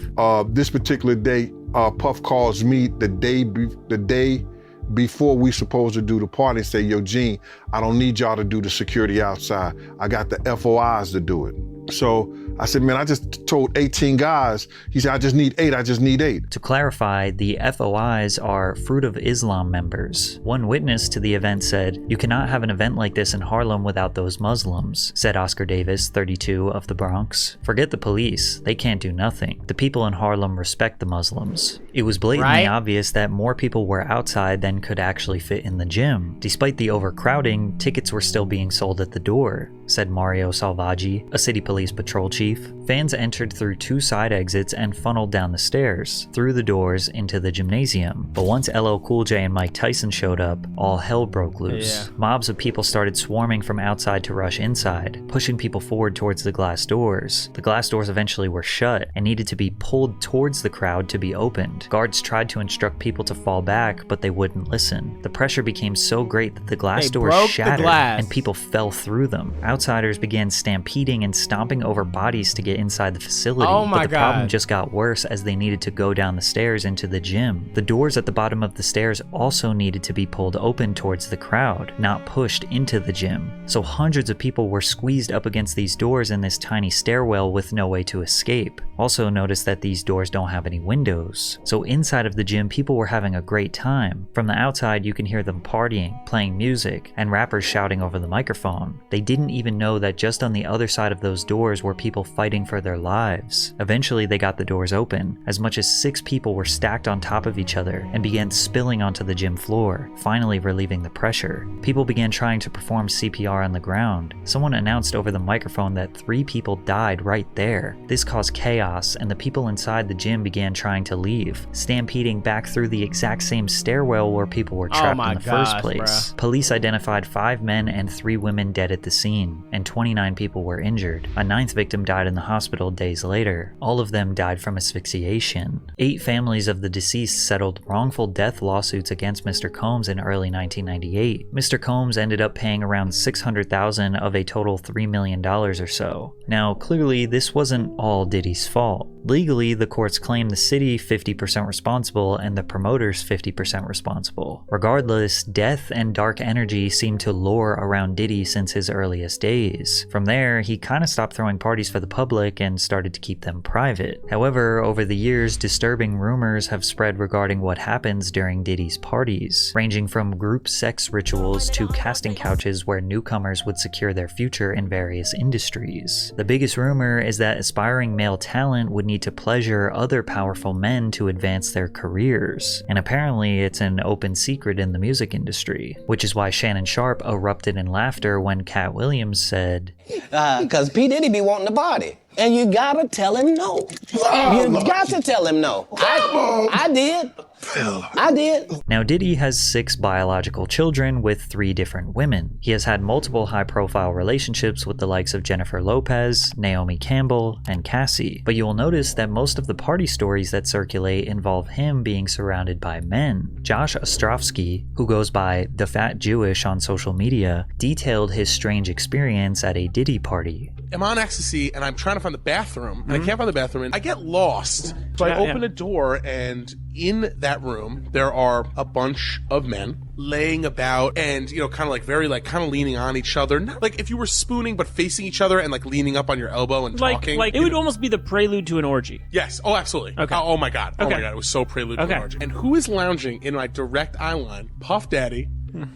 This particular day, Puff calls me the day before we supposed to do the party and say, yo, Gene, I don't need y'all to do the security outside. I got the FOIs to do it. So I said, man, I just told 18 guys. He said, I just need 8. To clarify, the FOIs are Fruit of Islam members. One witness to the event said, "You cannot have an event like this in Harlem without those Muslims," said Oscar Davis, 32, of the Bronx. "Forget the police. They can't do nothing. The people in Harlem respect the Muslims." It was blatantly obvious that more people were outside than could actually fit in the gym. Despite the overcrowding, tickets were still being sold at the door, said Mario Salvaggi, a city police patrol chief. Fans entered through 2 side exits and funneled down the stairs, through the doors into the gymnasium. But once LL Cool J and Mike Tyson showed up, all hell broke loose. Mobs of people started swarming from outside to rush inside, pushing people forward towards the glass doors. The glass doors eventually were shut and needed to be pulled towards the crowd to be opened. Guards tried to instruct people to fall back, but they wouldn't listen. The pressure became so great that the glass doors shattered and people fell through them. Outsiders began stampeding and stomping over bodies to get inside the facility, but the problem just got worse as they needed to go down the stairs into the gym. The doors at the bottom of the stairs also needed to be pulled open towards the crowd, not pushed into the gym. So hundreds of people were squeezed up against these doors in this tiny stairwell with no way to escape. Also notice that these doors don't have any windows. So inside of the gym, people were having a great time. From the outside, you can hear them partying, playing music, and rappers shouting over the microphone. They didn't even know that just on the other side of those doors were people fighting for their lives. Eventually, they got the doors open. As much as 6 people were stacked on top of each other and began spilling onto the gym floor, finally relieving the pressure. People began trying to perform CPR on the ground. Someone announced over the microphone that 3 people died right there. This caused chaos, and the people inside the gym began trying to leave, stampeding back through the exact same stairwell where people were trapped in the first place. Police identified 5 men and 3 women dead at the scene, and 29 people were injured. A 9th victim died in the hospital days later. All of them died from asphyxiation. 8 families of the deceased settled wrongful death lawsuits against Mr. Combs in early 1998. Mr. Combs ended up paying around $600,000 of a total $3 million or so. Now, clearly, this wasn't all Diddy's fault. Legally, the courts claimed the city 50% responsible and the promoters 50% responsible. Regardless, death and dark energy seemed to lure around Diddy since his earliest days. From there, he kind of stopped throwing parties for the public and started to keep them private. However, over the years, disturbing rumors have spread regarding what happens during Diddy's parties, ranging from group sex rituals to casting couches where newcomers would secure their future in various industries. The biggest rumor is that aspiring male talent would need to pleasure other powerful men to advance their careers, and apparently it's an open secret in the music industry, which is why Shannon Sharp erupted in laughter when Cat Williams said, "Cause P. Diddy be wanting to party, and you gotta tell him no. You got to tell him no. I did. I did." Now, Diddy has 6 biological children with 3 different women. He has had multiple high-profile relationships with the likes of Jennifer Lopez, Naomi Campbell, and Cassie. But you will notice that most of the party stories that circulate involve him being surrounded by men. Josh Ostrovsky, who goes by The Fat Jewish on social media, detailed his strange experience at a Diddy party. I'm on ecstasy and I'm trying to find the bathroom and I can't find the bathroom and I get lost. So I open a door and in that room there are a bunch of men laying about and, you know, kind of like very like kind of leaning on each other. Not like if you were spooning but facing each other and like leaning up on your elbow and talking. Like it would almost be the prelude to an orgy. Yes. Oh, absolutely. Okay. Oh my God. Oh my God. It was so prelude to an orgy. And who is lounging in my direct eye line? Puff Daddy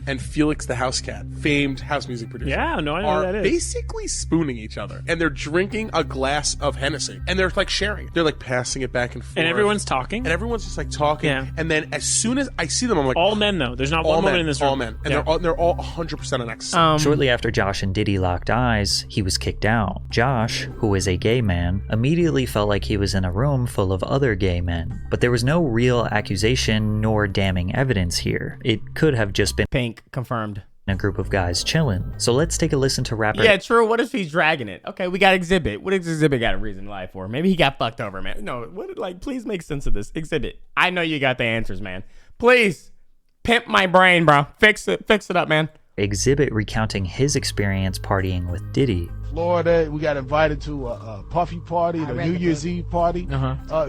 and Felix the House Cat, famed house music producer. Yeah, no, I know are who that is. basically spooning each other. And they're drinking a glass of Hennessy. And they're like sharing. They're like passing it back and forth. And everyone's talking. And everyone's just like talking. Yeah. And then as soon as I see them, I'm like, all men though. There's not one woman in this room. All men. And they're all 100% on ecstasy. Shortly after Josh and Diddy locked eyes, he was kicked out. Josh, who is a gay man, immediately felt like he was in a room full of other gay men. But there was no real accusation nor damning evidence here. It could have just been Pink confirmed. A group of guys chilling. So let's take a listen to rapper. Yeah, true. What if he's dragging it? Okay, we got Exhibit. What does Exhibit got a reason to lie for? Maybe he got fucked over, man. No, what? Like, please make sense of this. Exhibit. I know you got the answers, man. Please pimp my brain, bro. Fix it up, man. exhibit recounting his experience partying with Diddy. Florida, we got invited to a Puffy party, the New Year's Eve party.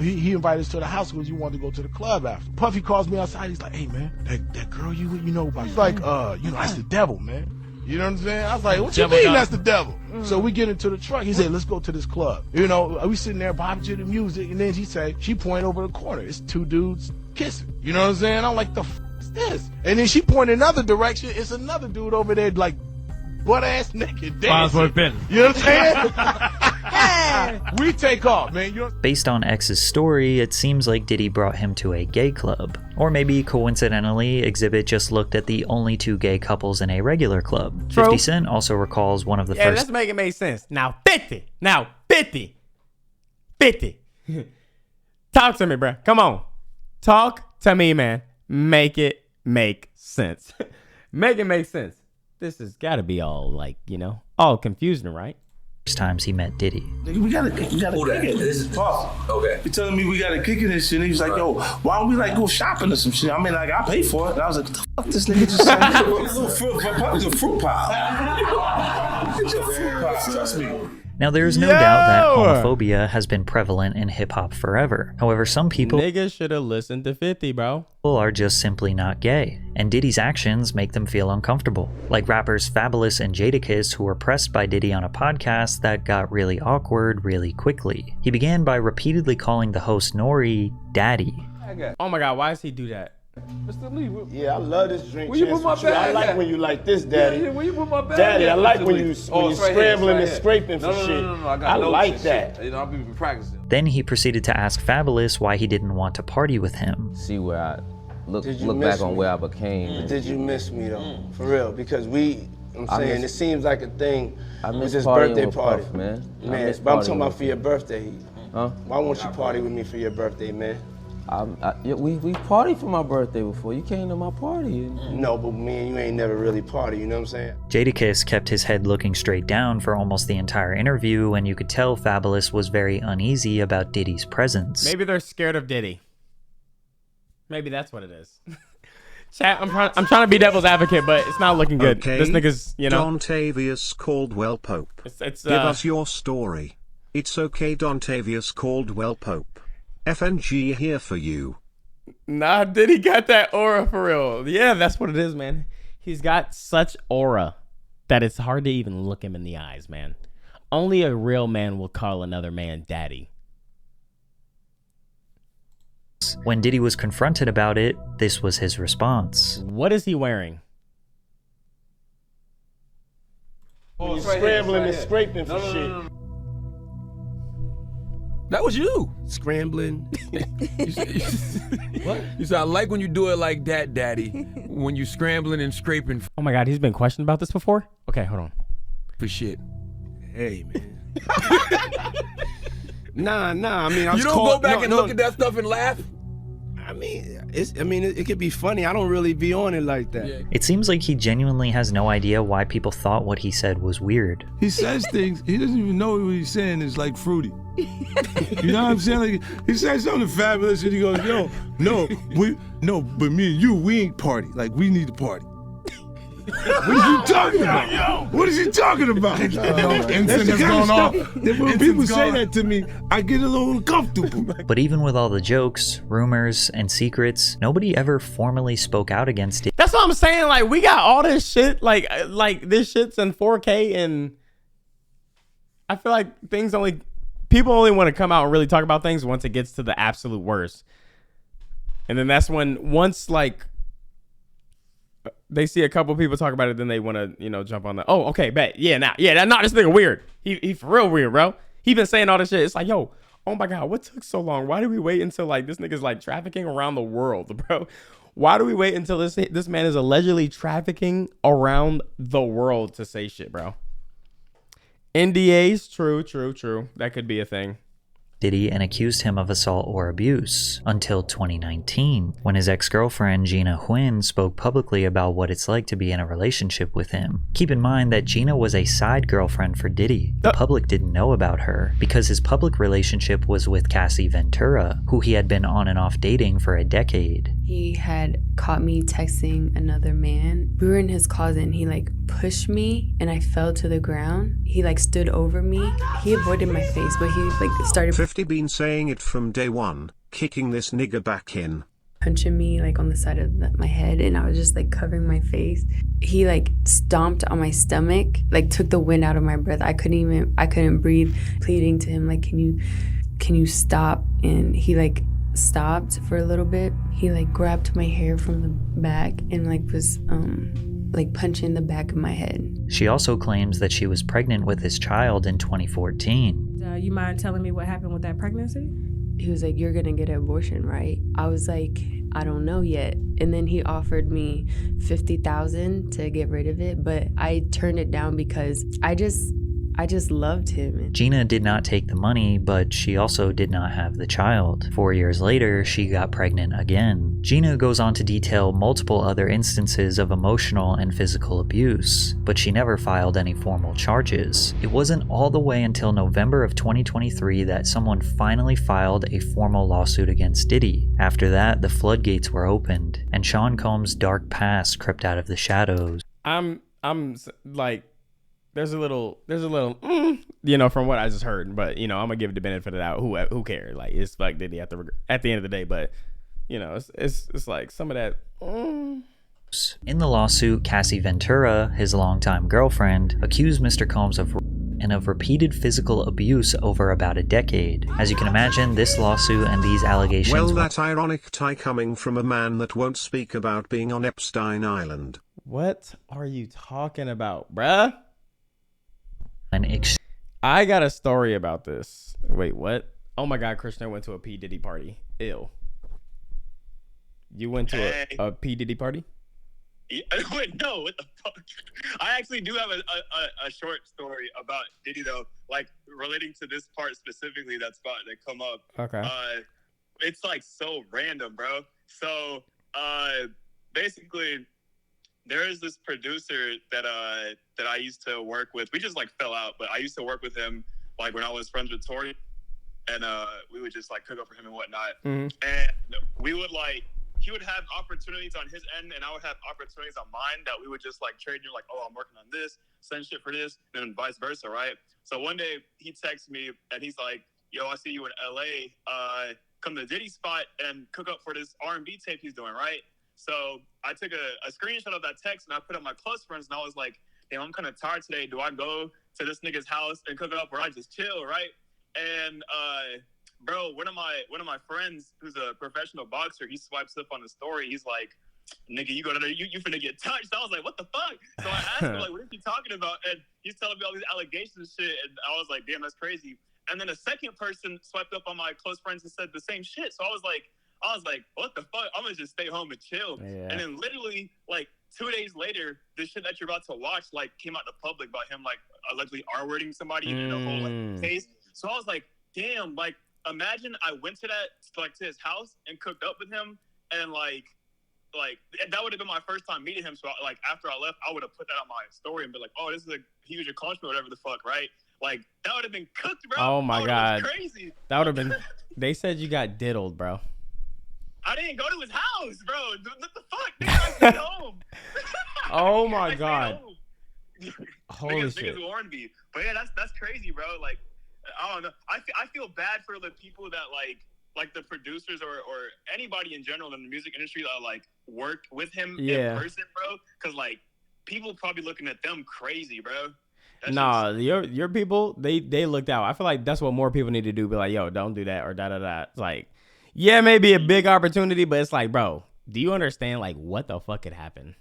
He invited us to the house because he wanted to go to the club after. Puffy calls me outside. He's like, "Hey man, that girl you know about?" He's like, that's the devil, man. You know what I'm saying? I was like, "What you mean that's the devil?" So we get into the truck. He said, "Let's go to this club." You know, we sitting there bobbing to the music, and then she pointed over the corner. It's two dudes kissing. You know what I'm saying? I'm like, "The f is this?" And then she pointed another direction. It's another dude over there, like, butt-ass naked dancing. You know what I'm saying? We take off, man. Based on X's story, it seems like Diddy brought him to a gay club. Or maybe coincidentally, Exhibit just looked at the only 2 gay couples in a regular club. True. 50 Cent also recalls one of the yeah, first... let's make it make sense. Now 50. Now 50. 50. Talk to me, bro. Come on. Talk to me, man. Make it make sense. Make it make sense. This has got to be all, like, you know, all confusing, right? First times he met Diddy. We gotta kick it. This is Puff. Okay. He telling me we gotta kick it and shit. And he was like, "Yo, why don't we like go shopping or some shit?" I mean, like, I pay for it. And I was like, "What the fuck this nigga just said?" It's a fruit pie. It's a fruit pie. Trust me. Now, there's no doubt that homophobia has been prevalent in hip-hop forever. However, some people... Niggas should have listened to 50, bro. ...are just simply not gay, and Diddy's actions make them feel uncomfortable. Like rappers Fabulous and Jadakiss, who were pressed by Diddy on a podcast that got really awkward really quickly. He began by repeatedly calling the host Nori Daddy. Oh my God, why does he do that? Mr. Lee, yeah, I love this drink. Where you put my bag? I like when you like this, Daddy. Yeah, where you put my bag? Daddy, I like when Mr. you Lee? scrambling and scraping for shit. No, I like that. You know, I've been practicing. Then he proceeded to ask Fabulous why he didn't want to party with him. See where I look miss back on me? where I became. Did you miss me though? For real? Because I'm saying it seems like a thing. I with miss this partying birthday with party, Puff, man. Man, but I'm talking about for your birthday. Huh? Why won't you party with me for your birthday, man? We partied for my birthday before. You came to my party. No, but me and you ain't never really party, you know what I'm saying? Jadakiss kept his head looking straight down for almost the entire interview, and you could tell Fabulous was very uneasy about Diddy's presence. Maybe they're scared of Diddy. Maybe that's what it is. Chat, I'm trying to be devil's advocate, but it's not looking good. Okay. This nigga's, you know. Dontavious Caldwell Pope. It's Give us your story. It's okay, Dontavious Caldwell Pope. FNG here for you. Nah, Diddy got that aura for real. Yeah, that's what it is, man. He's got such aura that it's hard to even look him in the eyes, man. Only a real man will call another man daddy. When Diddy was confronted about it, this was his response. What is he wearing? Oh, scrambling and scraping for shit. That was you. Scrambling. What? You said, I like when you do it like that, Daddy. When you scrambling and scraping Oh my God, he's been questioned about this before? Okay, hold on. for shit. Hey, man. Nah. I mean, You don't go back and look at that stuff and laugh? I mean, it could be funny. I don't really be on it like that. Yeah. It seems like he genuinely has no idea why people thought what he said was weird. He says things, he doesn't even know what he's saying is like fruity. You know what I'm saying? Like, he says something fabulous and he goes, "Yo, but me and you, we ain't party. Like, we need to party." What is he talking about? What is he talking about? That's the kind of stuff that when people say that to me, I get a little uncomfortable. But even with all the jokes, rumors, and secrets, nobody ever formally spoke out against it. That's what I'm saying. Like, we got all this shit. Like this shit's in 4K, and I feel like people only want to come out and really talk about things once it gets to the absolute worst. And then that's when once like they see a couple people talk about it, then they want to, jump on the, oh, okay, bet. Yeah, this nigga weird. He for real weird, bro. He been saying all this shit. It's like, yo, oh my God, what took so long? Why did we wait until like this nigga's like trafficking around the world, bro? Why do we wait until this man is allegedly trafficking around the world to say shit, bro? NDAs, true. That could be a thing. Diddy and accused him of assault or abuse until 2019, when his ex-girlfriend Gina Huynh spoke publicly about what it's like to be in a relationship with him. Keep in mind that Gina was a side girlfriend for Diddy. The public didn't know about her because his public relationship was with Cassie Ventura, who he had been on and off dating for a decade. He had caught me texting another man. We were in his closet and he like pushed me and I fell to the ground. He like stood over me. He avoided my face, but he like started 50 been saying it from day one, kicking this nigga back in. punching me like on the side of my head, and I was just like covering my face. He like stomped on my stomach, like took the wind out of my breath. I couldn't breathe, pleading to him like, can you stop? And he like stopped for a little bit. He like grabbed my hair from the back and like was like punching the back of my head. She also claims that she was pregnant with his child in 2014. You mind telling me what happened with that pregnancy? He was like, you're gonna get an abortion, right? I was like, I don't know yet. And then he offered me $50,000 to get rid of it, but I turned it down because I just loved him. Gina did not take the money, but she also did not have the child. 4 years later, she got pregnant again. Gina goes on to detail multiple other instances of emotional and physical abuse, but she never filed any formal charges. It wasn't all the way until November of 2023 that someone finally filed a formal lawsuit against Diddy. After that, the floodgates were opened, and Sean Combs' dark past crept out of the shadows. I'm like, there's a little, from what I just heard, but I'm gonna give it the benefit of the doubt. Who cares? Like, it's like Diddy at the end of the day, but it's like some of that. In the lawsuit, Cassie Ventura, his longtime girlfriend, accused Mr. Combs of repeated physical abuse over about a decade. As you can imagine, this lawsuit and these allegations. Well, that ironic tie coming from a man that won't speak about being on Epstein Island. What are you talking about, bruh? I got a story about this. Wait, what? Oh my God, Krishna went to a P. Diddy party. Ew. You went to a P. Diddy party? Yeah, wait, no, what the fuck? I actually do have a short story about Diddy, though, like relating to this part specifically that's about to come up. Okay. It's like so random, bro. So basically, there is this producer that I used to work with. We just like fell out, but I used to work with him like when I was friends with Tori, and we would just like cook up for him and whatnot. Mm-hmm. And we would like, he would have opportunities on his end, and I would have opportunities on mine that we would just like trade. You're like, oh, I'm working on this, send shit for this, and then vice versa, right? So one day he texts me and he's like, yo, I see you in LA. Come to the Diddy spot and cook up for this R&B tape he's doing, right? So I took a screenshot of that text and I put on my close friends, and I was like, damn, I'm kind of tired today. Do I go to this nigga's house and cook it up, or I just chill, right? And bro, one of my friends who's a professional boxer, he swipes up on the story. He's like, nigga, you go to there, you finna get touched. I was like, what the fuck? So I asked him, like, what is he talking about? And he's telling me all these allegations and shit. And I was like, damn, that's crazy. And then a second person swiped up on my close friends and said the same shit. So I was like, what the fuck? I'm gonna just stay home and chill. Yeah. And then literally like 2 days later, the shit that you're about to watch like came out to public about him like allegedly R-wording somebody in the whole like case. So I was like, damn, like imagine I went to his house and cooked up with him, and like that would have been my first time meeting him. So like after I left, I would have put that on my story and be like, oh, this is a huge accomplishment, whatever the fuck, right? Like that would have been cooked, bro. Oh my God, crazy. That would have been. They said you got diddled, bro. I didn't go to his house, bro. What the fuck? Nigga, I stayed home. Oh my God. Holy shit. Niggas warned me. But yeah, that's crazy, bro. Like, I don't know. I feel bad for the people that like the producers or anybody in general in the music industry that like worked with him in person, bro. Because like people probably looking at them crazy, bro. Nah, your people, they looked out. I feel like that's what more people need to do. Be like, yo, don't do that or da. It's like, yeah, maybe a big opportunity, but it's like, bro, do you understand like what the fuck could happen?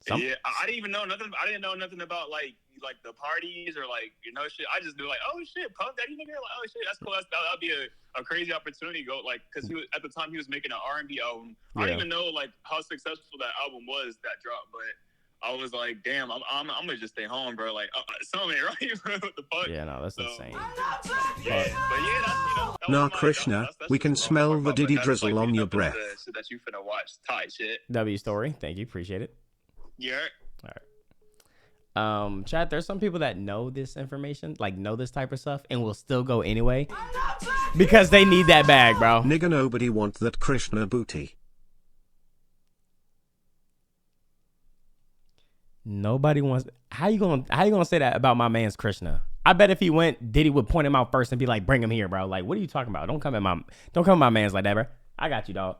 Yeah, I didn't even know nothing. I didn't know nothing about like the parties or like shit. I just knew like, oh shit, Puff Daddy nigga, like, oh shit, that's cool. That'd be a crazy opportunity to go like, because at the time he was making an R&B album. Yeah. I don't even know like how successful that album was that dropped, but I was like, damn, I'm gonna just stay home, bro. Like, something ain't right, bro. What the fuck? Yeah, no, that's insane. Yeah, but yeah, that's Nah, Krishna, we can smell the Diddy drizzle on your breath. Shit that you finna watch, tight shit. W story, thank you, appreciate it. Yeah. All right. Chat, there's some people that know this information, like know this type of stuff, and will still go anyway because they need that bag, bro. Nigga, nobody want that Krishna booty. Nobody wants. How you gonna say that about my man's Krishna? I bet if he went, Diddy would point him out first and be like, "Bring him here, bro." Like, what are you talking about? Don't come at my man's like that, bro. I got you, dog.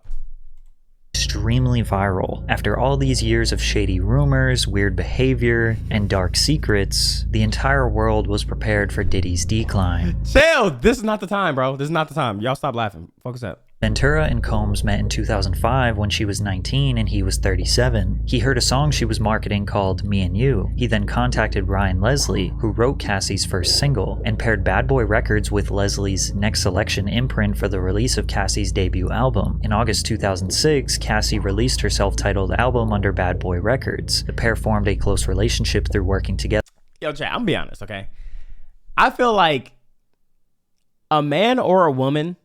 Extremely viral. After all these years of shady rumors, weird behavior, and dark secrets, the entire world was prepared for Diddy's decline. Chill. This is not the time, bro. This is not the time. Y'all stop laughing. Focus up. Ventura and Combs met in 2005 when she was 19 and he was 37. He heard a song she was marketing called Me and You. He then contacted Ryan Leslie, who wrote Cassie's first single, and paired Bad Boy Records with Leslie's Next Selection imprint for the release of Cassie's debut album. In August 2006, Cassie released her self-titled album under Bad Boy Records. The pair formed a close relationship through working together. Yo, Jay, I'm gonna be honest, okay? I feel like a man or a woman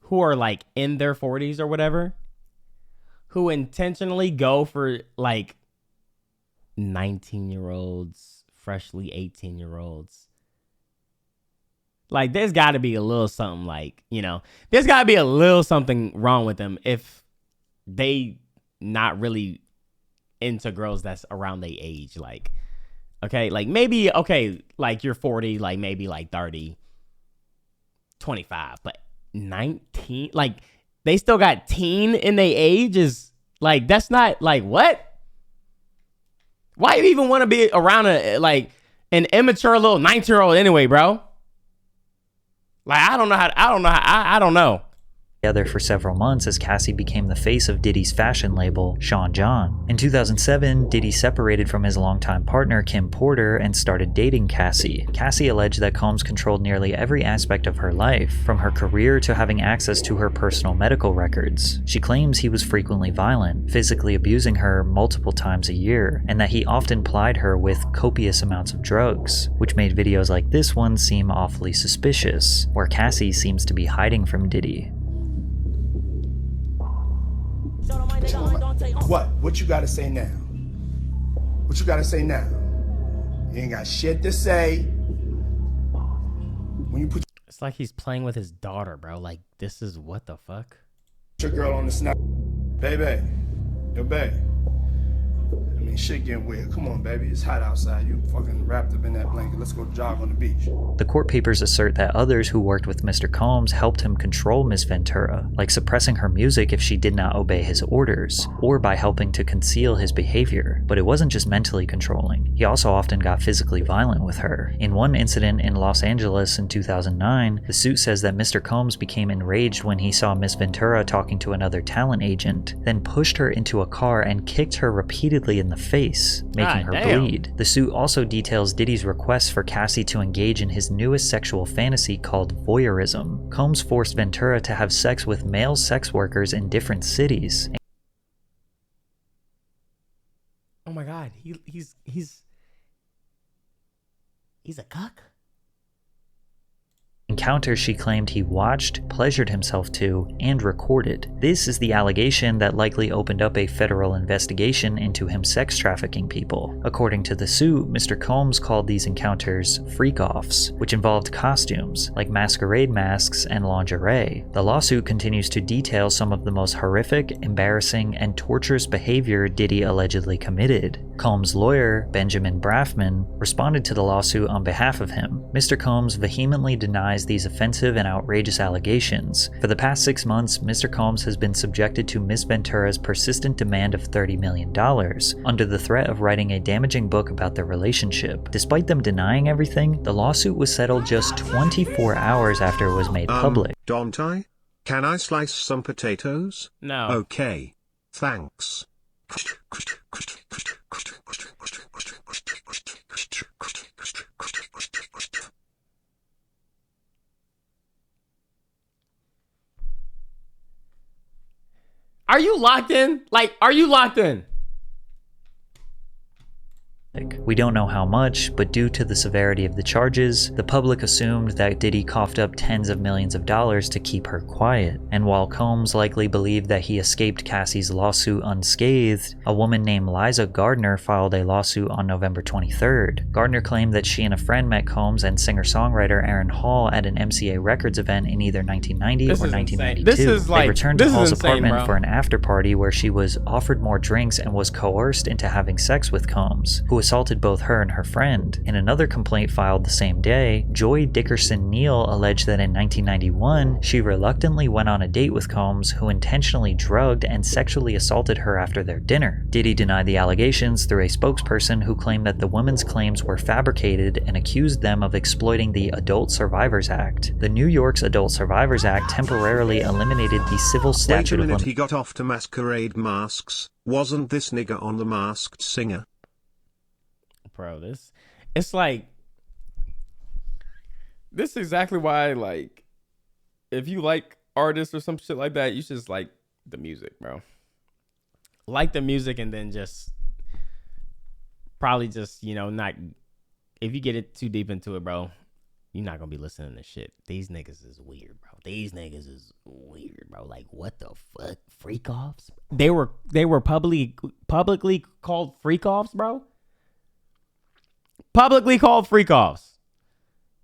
who are like in their 40s or whatever, who intentionally go for like 19-year-olds, freshly 18-year-olds. Like, there's got to be a little something, like, you know, there's got to be a little something wrong with them if they not really into girls that's around their age. Like, okay, like maybe, okay, like you're 40, like maybe like 30, 25, but 19, like they still got teen in their age is like, that's not like, what? Why you even want to be around an immature little 19-year-old anyway, bro? Like, I don't know. Together for several months as Cassie became the face of Diddy's fashion label, Sean John. In 2007, Diddy separated from his longtime partner, Kim Porter, and started dating Cassie. Cassie alleged that Combs controlled nearly every aspect of her life, from her career to having access to her personal medical records. She claims he was frequently violent, physically abusing her multiple times a year, and that he often plied her with copious amounts of drugs, which made videos like this one seem awfully suspicious, where Cassie seems to be hiding from Diddy. What you gotta say now? What you gotta say now? You ain't got shit to say. When you put It's like he's playing with his daughter, bro. Like, this is what the fuck? your girl on the snap, baby, yo, babe. I mean, shit getting weird. Come on, baby. It's hot outside. You fucking wrapped up in that blanket. Let's go jog on the beach. The court papers assert that others who worked with Mr. Combs helped him control Miss Ventura, like suppressing her music if she did not obey his orders, or by helping to conceal his behavior. But it wasn't just mentally controlling. He also often got physically violent with her. In one incident in Los Angeles in 2009, the suit says that Mr. Combs became enraged when he saw Miss Ventura talking to another talent agent, then pushed her into a car and kicked her repeatedly in the face, making her bleed. The suit also details Diddy's request for Cassie to engage in his newest sexual fantasy called voyeurism. Combs forced Ventura to have sex with male sex workers in different cities. Oh my god, he's a cuck? Encounters she claimed he watched, pleasured himself to, and recorded. This is the allegation that likely opened up a federal investigation into him sex trafficking people. According to the suit, Mr. Combs called these encounters freak-offs, which involved costumes, like masquerade masks and lingerie. The lawsuit continues to detail some of the most horrific, embarrassing, and torturous behavior Diddy allegedly committed. Combs' lawyer, Benjamin Braffman, responded to the lawsuit on behalf of him. Mr. Combs vehemently denies these offensive and outrageous allegations. For the past 6 months, Mr. Combs has been subjected to Miss Ventura's persistent demand of $30 million, under the threat of writing a damaging book about their relationship. Despite them denying everything, the lawsuit was settled just 24 hours after it was made public. ImDOntai? Can I slice some potatoes? No. Okay. Thanks. Are you locked in? Like, are you locked in? We don't know how much, but due to the severity of the charges, the public assumed that Diddy coughed up tens of millions of dollars to keep her quiet. And while Combs likely believed that he escaped Cassie's lawsuit unscathed, a woman named Liza Gardner filed a lawsuit on November 23rd. Gardner claimed that she and a friend met Combs and singer-songwriter Aaron Hall at an MCA Records event in either 1990 or 1992. They returned to Hall's apartment for an after party where she was offered more drinks and was coerced into having sex with Combs, who assaulted both her and her friend. In another complaint filed the same day, Joy Dickerson Neal alleged that in 1991, she reluctantly went on a date with Combs, who intentionally drugged and sexually assaulted her after their dinner. Diddy denied the allegations through a spokesperson who claimed that the women's claims were fabricated and accused them of exploiting the Adult Survivors Act. The New York's Adult Survivors Act temporarily eliminated the civil statute Wait a of minute, he got off to masquerade masks. Wasn't this nigga on The Masked Singer? Bro, it's like, this is exactly why, like, if you like artists or some shit like that, you should just like the music, bro. Like the music, and then just probably just, you know, not, if you get it too deep into it, bro, you're not gonna be listening to shit. These niggas is weird, bro. These niggas is weird, bro. Like, what the fuck? Freak offs? They were publicly called freak offs, bro. Publicly called freak offs.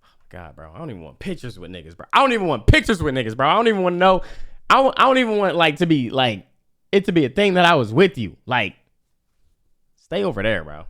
Oh my God, bro. I don't even want pictures with niggas, bro. I don't even want pictures with niggas, bro. I don't even want to know. I don't even want like to be like it to be a thing that I was with you. Like, stay over there, bro.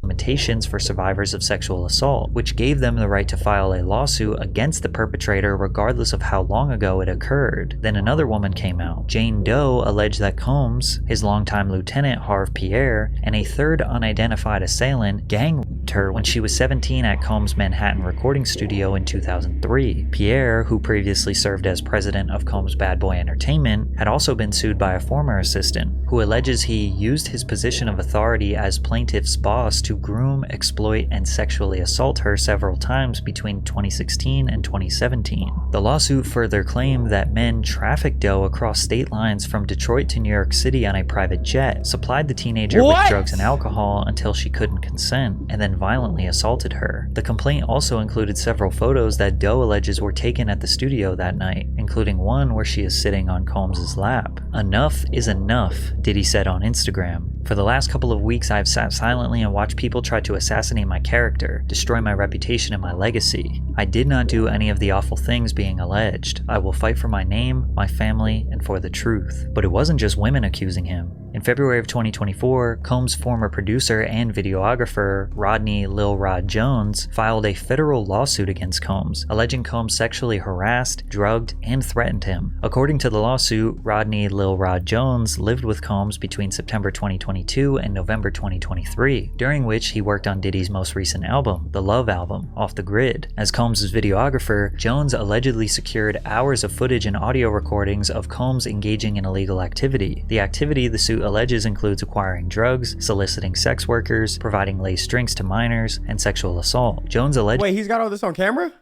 Limitations for survivors of sexual assault, which gave them the right to file a lawsuit against the perpetrator regardless of how long ago it occurred. Then another woman came out. Jane Doe alleged that Combs, his longtime lieutenant Harve Pierre, and a third unidentified assailant gang-raped her when she was 17 at Combs' Manhattan recording studio in 2003. Pierre, who previously served as president of Combs Bad Boy Entertainment, had also been sued by a former assistant, who alleges he used his position of authority as plaintiff's boss to groom, exploit, and sexually assault her several times between 2016 and 2017. The lawsuit further claimed that men trafficked Doe across state lines from Detroit to New York City on a private jet, supplied the teenager with drugs and alcohol until she couldn't consent, and then violently assaulted her. The complaint also included several photos that Doe alleges were taken at the studio that night, including one where she is sitting on Combs' lap. "Enough is enough," Diddy said on Instagram. "For the last couple of weeks, I have sat silently and watched people try to assassinate my character, destroy my reputation and my legacy. I did not do any of the awful things being alleged. I will fight for my name, my family, and for the truth." But it wasn't just women accusing him. In February of 2024, Combs' former producer and videographer, Rodney Lil Rod Jones, filed a federal lawsuit against Combs, alleging Combs sexually harassed, drugged, and threatened him. According to the lawsuit, Rodney Lil Rod Jones lived with Combs between September 2022 and November 2023, during which he worked on Diddy's most recent album, the Love Album, Off the Grid. As Combs' videographer, Jones allegedly secured hours of footage and audio recordings of Combs engaging in illegal activity. The activity the suit alleges includes acquiring drugs, soliciting sex workers, providing lace drinks to minors, and sexual assault. Jones alleges— Wait, he's got all this on camera?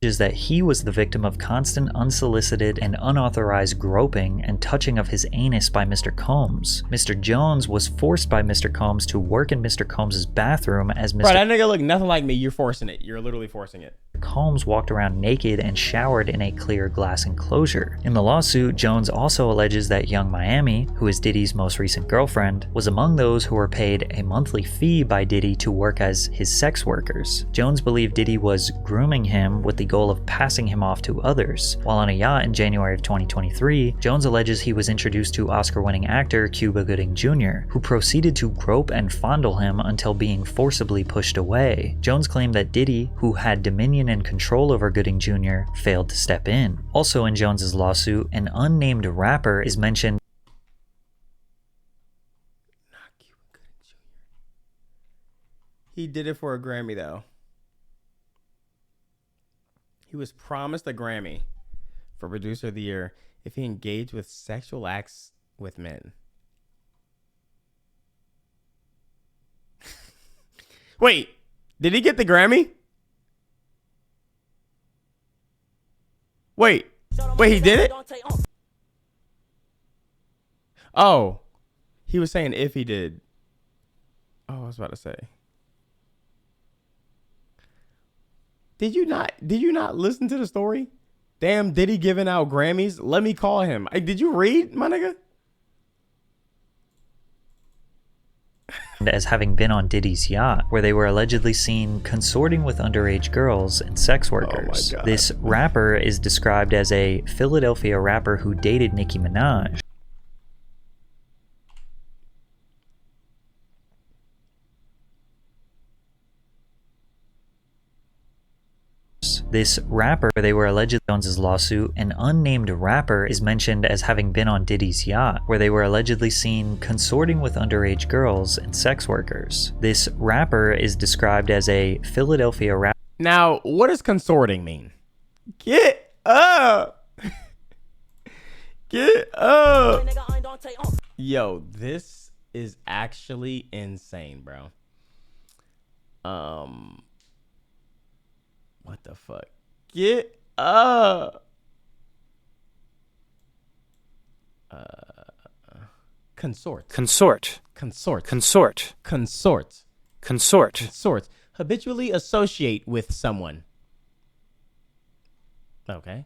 Is that he was the victim of constant unsolicited and unauthorized groping and touching of his anus by Mr. Combs. Mr. Jones was forced by Mr. Combs to work in Mr. Combs' bathroom as Mr. Bro, that nigga look nothing like me. You're forcing it. You're literally forcing it. Combs walked around naked and showered in a clear glass enclosure. In the lawsuit, Jones also alleges that Young Miami, who is Diddy's most recent girlfriend, was among those who were paid a monthly fee by Diddy to work as his sex workers. Jones believed Diddy was grooming him with the goal of passing him off to others. While on a yacht in January of 2023, Jones alleges he was introduced to Oscar-winning actor Cuba Gooding Jr., who proceeded to grope and fondle him until being forcibly pushed away. Jones claimed that Diddy, who had dominion and control over Gooding Jr., failed to step in. Also in Jones's lawsuit, an unnamed rapper is mentioned. Not Cuba Gooding Jr. He did it for a Grammy though. He was promised a Grammy for Producer of the Year if he engaged with sexual acts with men. Wait, did he get the Grammy? Wait, he did it? Oh, he was saying if he did. Oh, I was about to say. Did you not listen to the story? Damn, Diddy giving out Grammys? Let me call him. Did you read, my nigga? As having been on Diddy's yacht, where they were allegedly seen consorting with underage girls and sex workers. Oh my God. This rapper is described as a Philadelphia rapper who dated Nicki Minaj. This rapper, they were alleged Jones's lawsuit, an unnamed rapper is mentioned as having been on Diddy's yacht, where they were allegedly seen consorting with underage girls and sex workers. This rapper is described as a Philadelphia rapper. Now, what does consorting mean? Get up! Get up! Yo, this is actually insane, bro. What the fuck? Get up! Consort. Habitually associate with someone. Okay.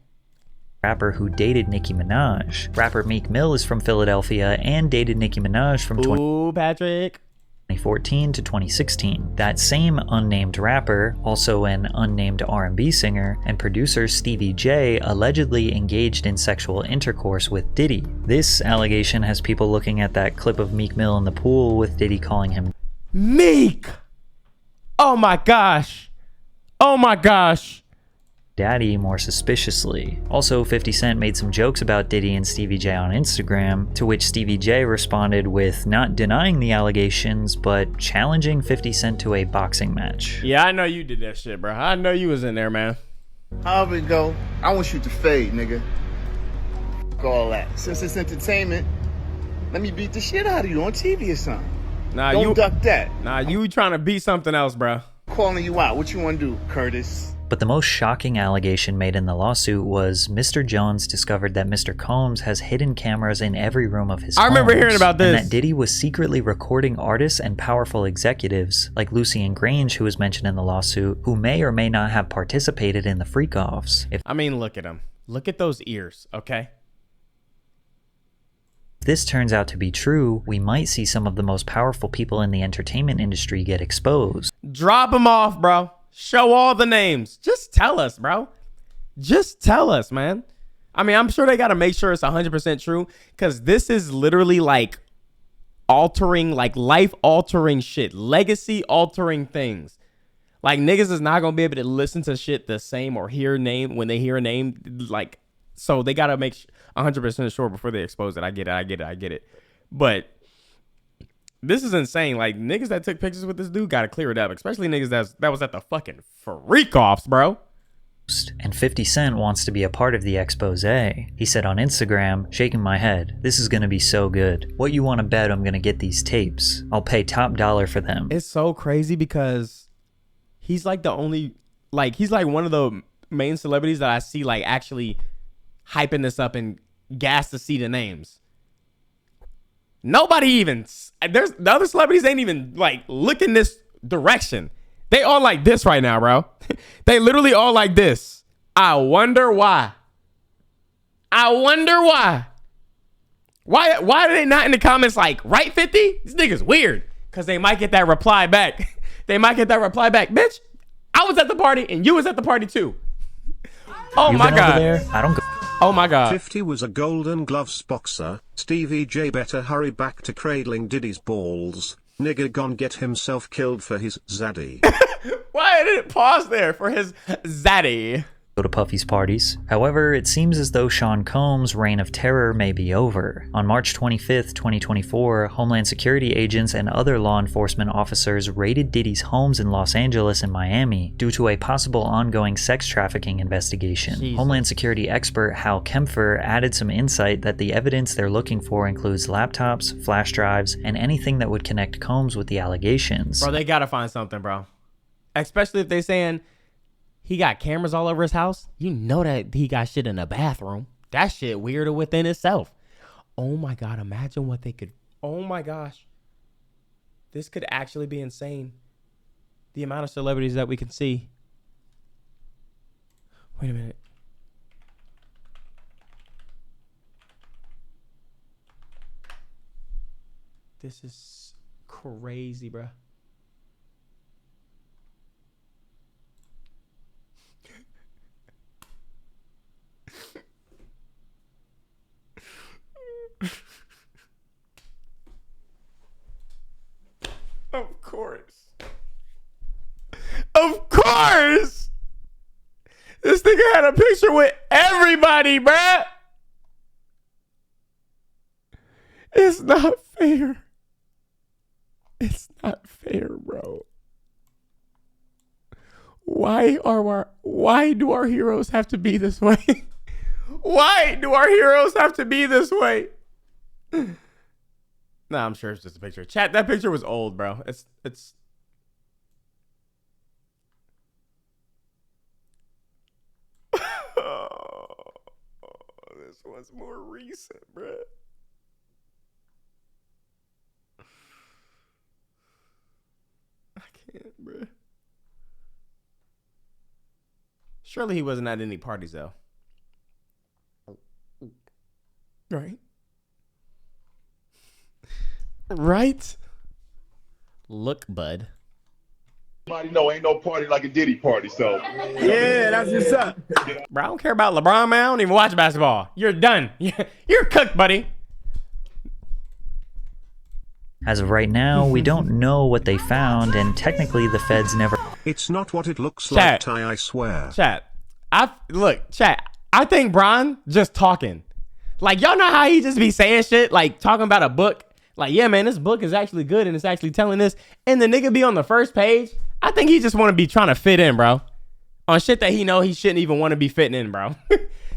Rapper who dated Nicki Minaj. Rapper Meek Mill is from Philadelphia and dated Nicki Minaj from 2014 to 2016. That same unnamed rapper, also an unnamed R&B singer, and producer Stevie J allegedly engaged in sexual intercourse with Diddy. This allegation has people looking at that clip of Meek Mill in the pool with Diddy calling him Meek! Oh my gosh! Oh my gosh! Daddy more suspiciously. Also, 50 Cent made some jokes about Diddy and Stevie J on Instagram, to which Stevie J responded with not denying the allegations, but challenging 50 Cent to a boxing match. Yeah, I know you did that shit, bro. I know you was in there, man. However it go, I want you to fade, nigga. Fuck all that. Since it's entertainment, let me beat the shit out of you on TV or something. Nah, Don't duck that. Nah, you trying to beat something else, bro. Calling you out. What you want to do, Curtis? But the most shocking allegation made in the lawsuit was Mr. Jones discovered that Mr. Combs has hidden cameras in every room of his I remember homes, hearing about this. and that Diddy was secretly recording artists and powerful executives, like Lucian Grange, who was mentioned in the lawsuit, who may or may not have participated in the freak-offs. I mean, look at him. Look at those ears, okay? If this turns out to be true, we might see some of the most powerful people in the entertainment industry get exposed. Drop them off, bro. Show all the names. Just tell us, bro. Just tell us, man. I mean, I'm sure they got to make sure it's 100% true, because this is literally like altering, like life-altering shit, legacy-altering things. Like, niggas is not going to be able to listen to shit the same or hear a name when they hear a name. Like, so they got to make 100% sure before they expose it. I get it. But this is insane. Like, niggas that took pictures with this dude got to clear it up, especially niggas that was at the fucking freak-offs, bro. And 50 Cent wants to be a part of the expose. He said on Instagram, shaking my head, "This is gonna be so good. What you wanna bet I'm gonna get these tapes? I'll pay top dollar for them." It's so crazy because he's like the only, like, he's like one of the main celebrities that I see like actually hyping this up and gas to see the names. Nobody even, the other celebrities ain't even like looking this direction. They all like this right now, bro. They literally all like this. I wonder why. Why are they not in the comments like, right, 50? This nigga's weird. Because they might get that reply back. Bitch, I was at the party and you was at the party too. Oh my God. I don't go. Oh my God. 50 was a Golden Gloves boxer. Stevie J better hurry back to cradling Diddy's balls. Nigga gon' get himself killed for his zaddy. Why did it pause there for his zaddy? Go to Puffy's parties. However, it seems as though Sean Combs' reign of terror may be over. On March 25th, 2024, Homeland Security agents and other law enforcement officers raided Diddy's homes in Los Angeles and Miami due to a possible ongoing sex trafficking investigation. Jesus. Homeland Security expert Hal Kempfer added some insight that the evidence they're looking for includes laptops, flash drives, and anything that would connect Combs with the allegations. Bro, they gotta find something, bro. Especially if they saying he got cameras all over his house. You know that he got shit in the bathroom. That shit weirder within itself. Oh my God, imagine what they could. Oh my gosh. This could actually be insane. The amount of celebrities that we can see. Wait a minute. This is crazy, bro. Of course. Of course. had a picture with everybody, bruh. It's not fair. It's not fair, bro. Why do our heroes have to be this way? Why do our heroes have to be this way? Nah, I'm sure it's just a picture. Chat, that picture was old, bro. It's this one's more recent, bro. I can't, bro. Surely he wasn't at any parties, though. Right? Right? Look, bud. Everybody know ain't no party like a Diddy party, so. Yeah, that's what's up. Bro, I don't care about LeBron, man. I don't even watch basketball. You're done. You're cooked, buddy. As of right now, we don't know what they found, and technically the feds never... It's not what it looks Chat. like, Ty, I swear. Chat. Chat. I think Bron just talking. Like, y'all know how he just be saying shit? Like, talking about a book. Like, yeah, man, this book is actually good and it's actually telling this. And the nigga be on the first page. I think he just want to be trying to fit in, bro. On shit that he know he shouldn't even want to be fitting in, bro.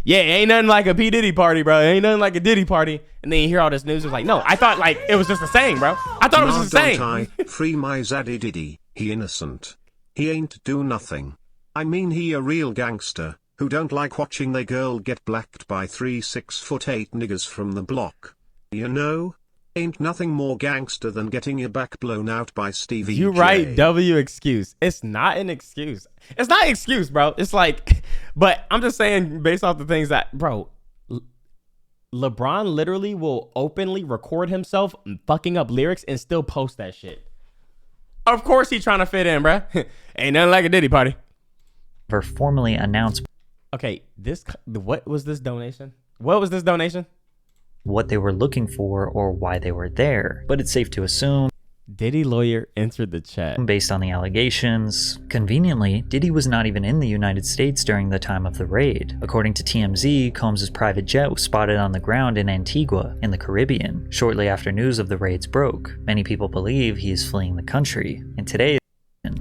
Yeah, ain't nothing like a P. Diddy party, bro. Ain't nothing like a Diddy party. And then you hear all this news. It's like, no, I thought like it was just the same, bro. I thought it was just the same. ImDOntai, free my zaddy Diddy. He innocent. He ain't do nothing. I mean he a real gangster, who don't like watching their girl get blacked by 3 6'8" niggas from the block. You know? Ain't nothing more gangster than getting your back blown out by Stevie You J. right, W excuse. It's not an excuse. It's not an excuse, bro. It's like, but I'm just saying based off the things that, bro, LeBron literally will openly record himself fucking up lyrics and still post that shit. Of course he trying to fit in, bro. Ain't nothing like a Diddy party. Never formally announced... Okay, what was this donation? What was this donation? What they were looking for or why they were there, but it's safe to assume Diddy lawyer entered the chat. Based on the allegations, conveniently, Diddy was not even in the United States during the time of the raid. According to TMZ, Combs' private jet was spotted on the ground in Antigua, in the Caribbean, shortly after news of the raids broke. Many people believe he is fleeing the country. And today,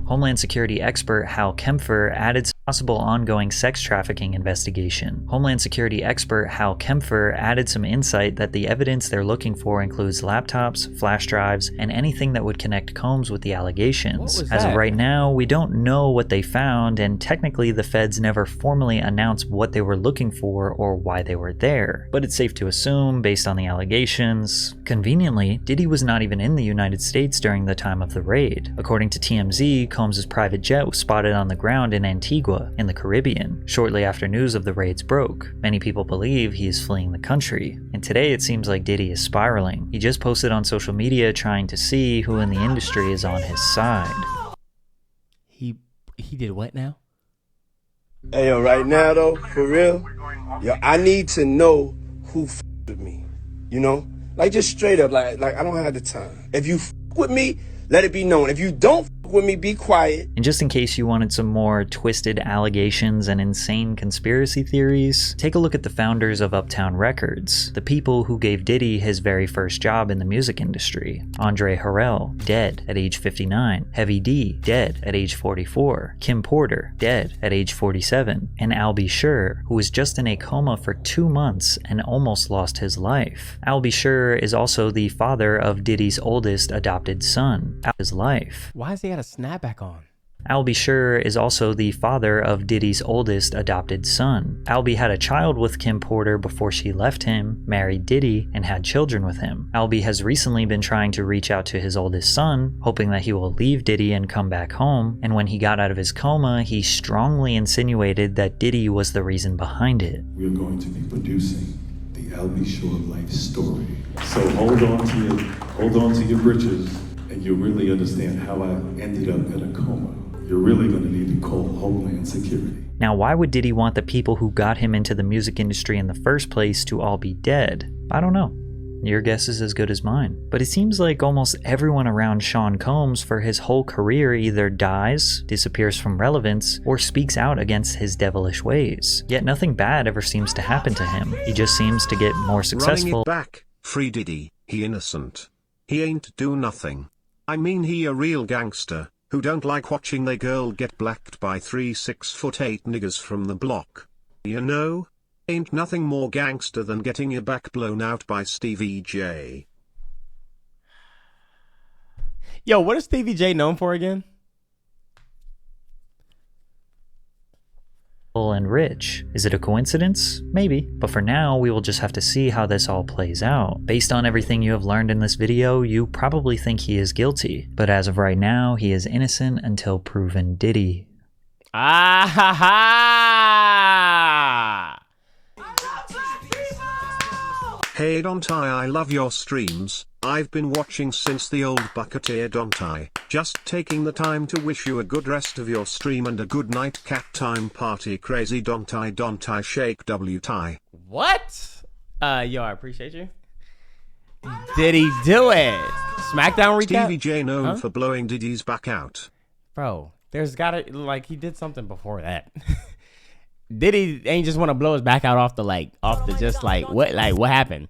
Homeland Security expert Hal Kempfer added some possible ongoing sex trafficking investigation. Homeland Security expert Hal Kempfer added some insight that the evidence they're looking for includes laptops, flash drives, and anything that would connect Combs with the allegations. As of right now, we don't know what they found, and technically the feds never formally announced what they were looking for or why they were there. But it's safe to assume, based on the allegations, conveniently, Diddy was not even in the United States during the time of the raid. According to TMZ, Combs' private jet was spotted on the ground in Antigua, in the Caribbean, shortly after news of the raids broke. Many people believe he is fleeing the country, and today it seems like Diddy is spiraling. He just posted on social media trying to see who in the industry is on his side. He did what now? Hey, yo, right now though, for real, yo, I need to know who with me, you know? Like just straight up, like I don't have the time. If you with me, let it be known. If you don't with me, be quiet. And just in case you wanted some more twisted allegations and insane conspiracy theories, take a look at the founders of Uptown Records, the people who gave Diddy his very first job in the music industry. Andre Harrell, dead at age 59. Heavy D, dead at age 44. Kim Porter, dead at age 47. And Al B. Sure, who was just in a coma for 2 months and almost lost his life. Al B. Sure is also the father of Diddy's oldest adopted son. His life. Why has he got a snapback on? Al B. Sure is also the father of Diddy's oldest adopted son. Al B. had a child with Kim Porter before she left him, married Diddy, and had children with him. Al B. has recently been trying to reach out to his oldest son, hoping that he will leave Diddy and come back home, and when he got out of his coma, he strongly insinuated that Diddy was the reason behind it. We're going to be producing the Al B. Sure life story. So hold on to your britches, and you'll really understand how I ended up in a coma. You're really going to need to call Homeland Security. Now, why would Diddy want the people who got him into the music industry in the first place to all be dead? I don't know. Your guess is as good as mine. But it seems like almost everyone around Sean Combs for his whole career either dies, disappears from relevance, or speaks out against his devilish ways. Yet nothing bad ever seems to happen to him. He just seems to get more successful. Running it back, free Diddy, he innocent. He ain't do nothing. I mean he a real gangster, who don't like watching they girl get blacked by 3 6'8" niggas from the block. You know? Ain't nothing more gangster than getting your back blown out by Stevie J. Yo, what is Stevie J known for again? And rich. Is it a coincidence? Maybe. But for now, we will just have to see how this all plays out. Based on everything you have learned in this video, you probably think he is guilty. But as of right now, he is innocent until proven Diddy. Ah ha ha! Hey Dontai, I love your streams. I've been watching since the old Bucketeer Dontai. Just taking the time to wish you a good rest of your stream and a good night cat time party. Crazy Dontai shake W tie. What? Yo, I appreciate you. Did he do it? SmackDown recap? Stevie J known for blowing Diddy's back out. Bro, there's gotta, like, he did something before that. Diddy ain't just want to blow his back out off the what happened?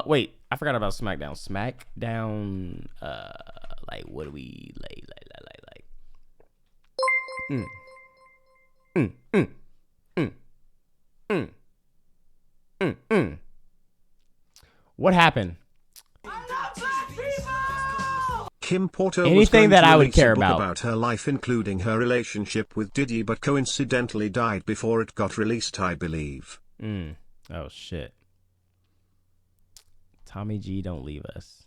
Wait, I forgot about SmackDown. SmackDown, what do we What happened? Kim Porter Anything was going that to I would release a care book about her life, including her relationship with Diddy, but coincidentally died before it got released, I believe. Oh shit. Tommy G, don't leave us.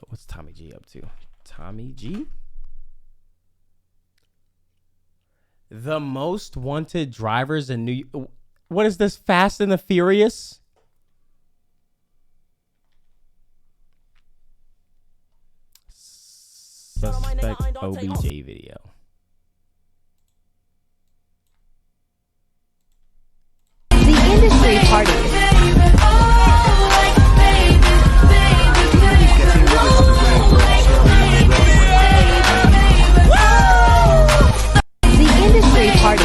What's Tommy G up to? Tommy G? The most wanted drivers in New York. What is this? Fast and the Furious? Suspect OBJ video. The industry party. The industry party.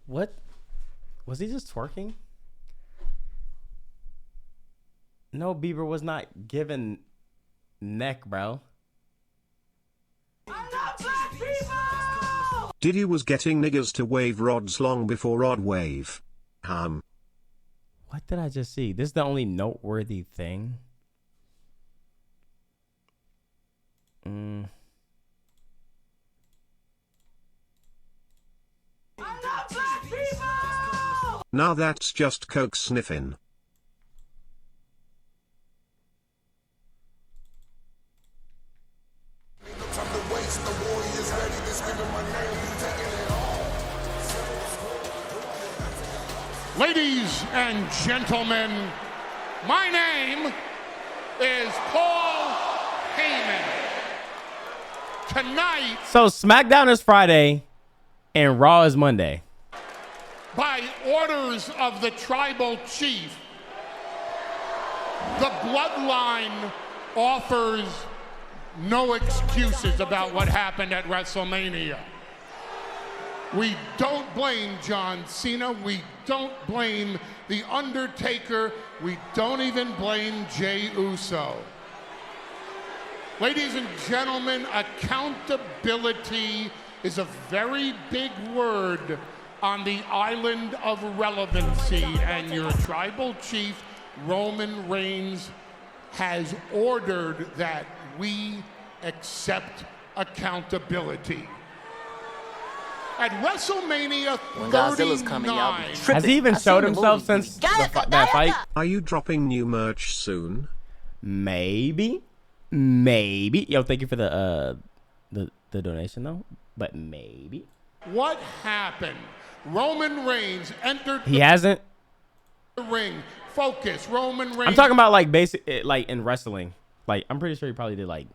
What? Was he just twerking? No, Bieber was not given neck, bro. Diddy was getting niggas to wave rods long before Rod wave. What did I just see? This is the only noteworthy thing. Now that's just coke sniffing. Ladies and gentlemen, my name is Paul Heyman. Tonight, So SmackDown is Friday and Raw is Monday. by orders of the tribal chief, the bloodline offers no excuses about what happened at WrestleMania. We don't blame John Cena. We don't blame The Undertaker. We don't even blame Jey Uso. Ladies and gentlemen, accountability is a very big word on the island of relevancy, and your tribal chief, Roman Reigns, has ordered that we accept accountability. At WrestleMania 39, Has he even showed himself since that fight? Are you dropping new merch soon? Maybe. Yo, thank you for the donation though. But maybe. what happened? Roman Reigns entered. He hasn't. Ring, focus, Roman Reigns. I'm talking about like basic, like in wrestling. Like I'm pretty sure you probably did like,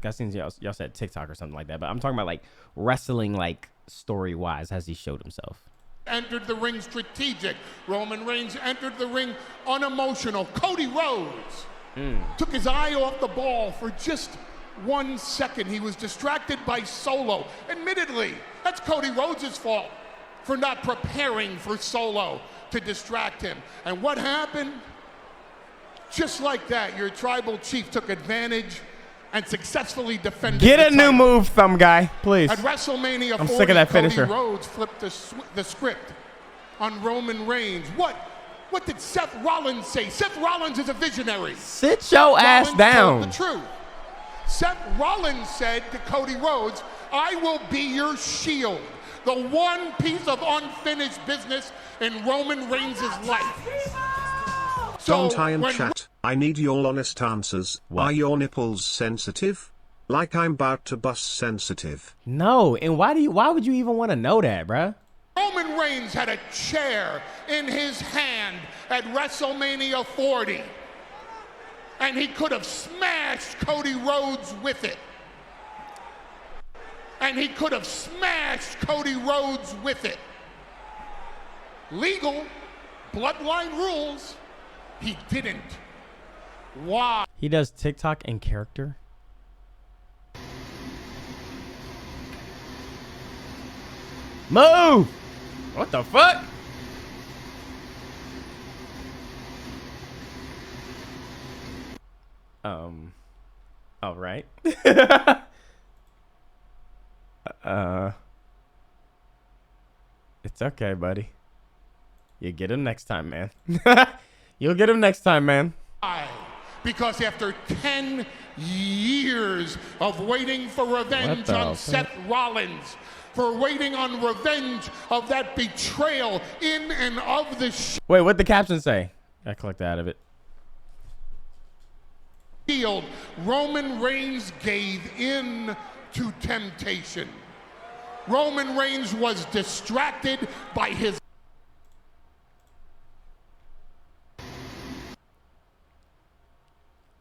I seen y'all said TikTok or something like that. But I'm talking about like wrestling, like story wise, as he showed himself. Entered the ring strategic. Roman Reigns entered the ring unemotional. Cody Rhodes took his eye off the ball for just 1 second. He was distracted by Solo. Admittedly, that's Cody Rhodes' fault for not preparing for Solo to distract him. And what happened? Just like that, your tribal chief took advantage and successfally defended. Get a the new title. move, thumb guy, please. At WrestleMania 40, I'm sick of that finisher. Cody Rhodes flipped the script on Roman Reigns. What did Seth Rollins say? Seth Rollins is a visionary. Sit your ass Rollins down. told the truth. Seth Rollins said to Cody Rhodes, I will be your shield. The one piece of unfinished business in Roman Reigns' life. Don't I in chat, I need your honest answers. Are your nipples sensitive? Like I'm about to bust sensitive. No, and why would you even want to know that, bruh? Roman Reigns had a chair in his hand at WrestleMania 40. And he could have smashed Cody Rhodes with it. And he could have smashed Cody Rhodes with it. Legal, bloodline rules, he didn't. Why? He does TikTok in character. Move! What the fuck? All right. It's okay, buddy. You get him next time, man. You'll get him next time, man. Why? Because after 10 years of waiting for revenge on Seth Rollins, for waiting on revenge of that betrayal in and of the Wait, what'd the caption say? I clicked out of it. shield, Roman Reigns gave in to temptation. Roman Reigns was distracted by his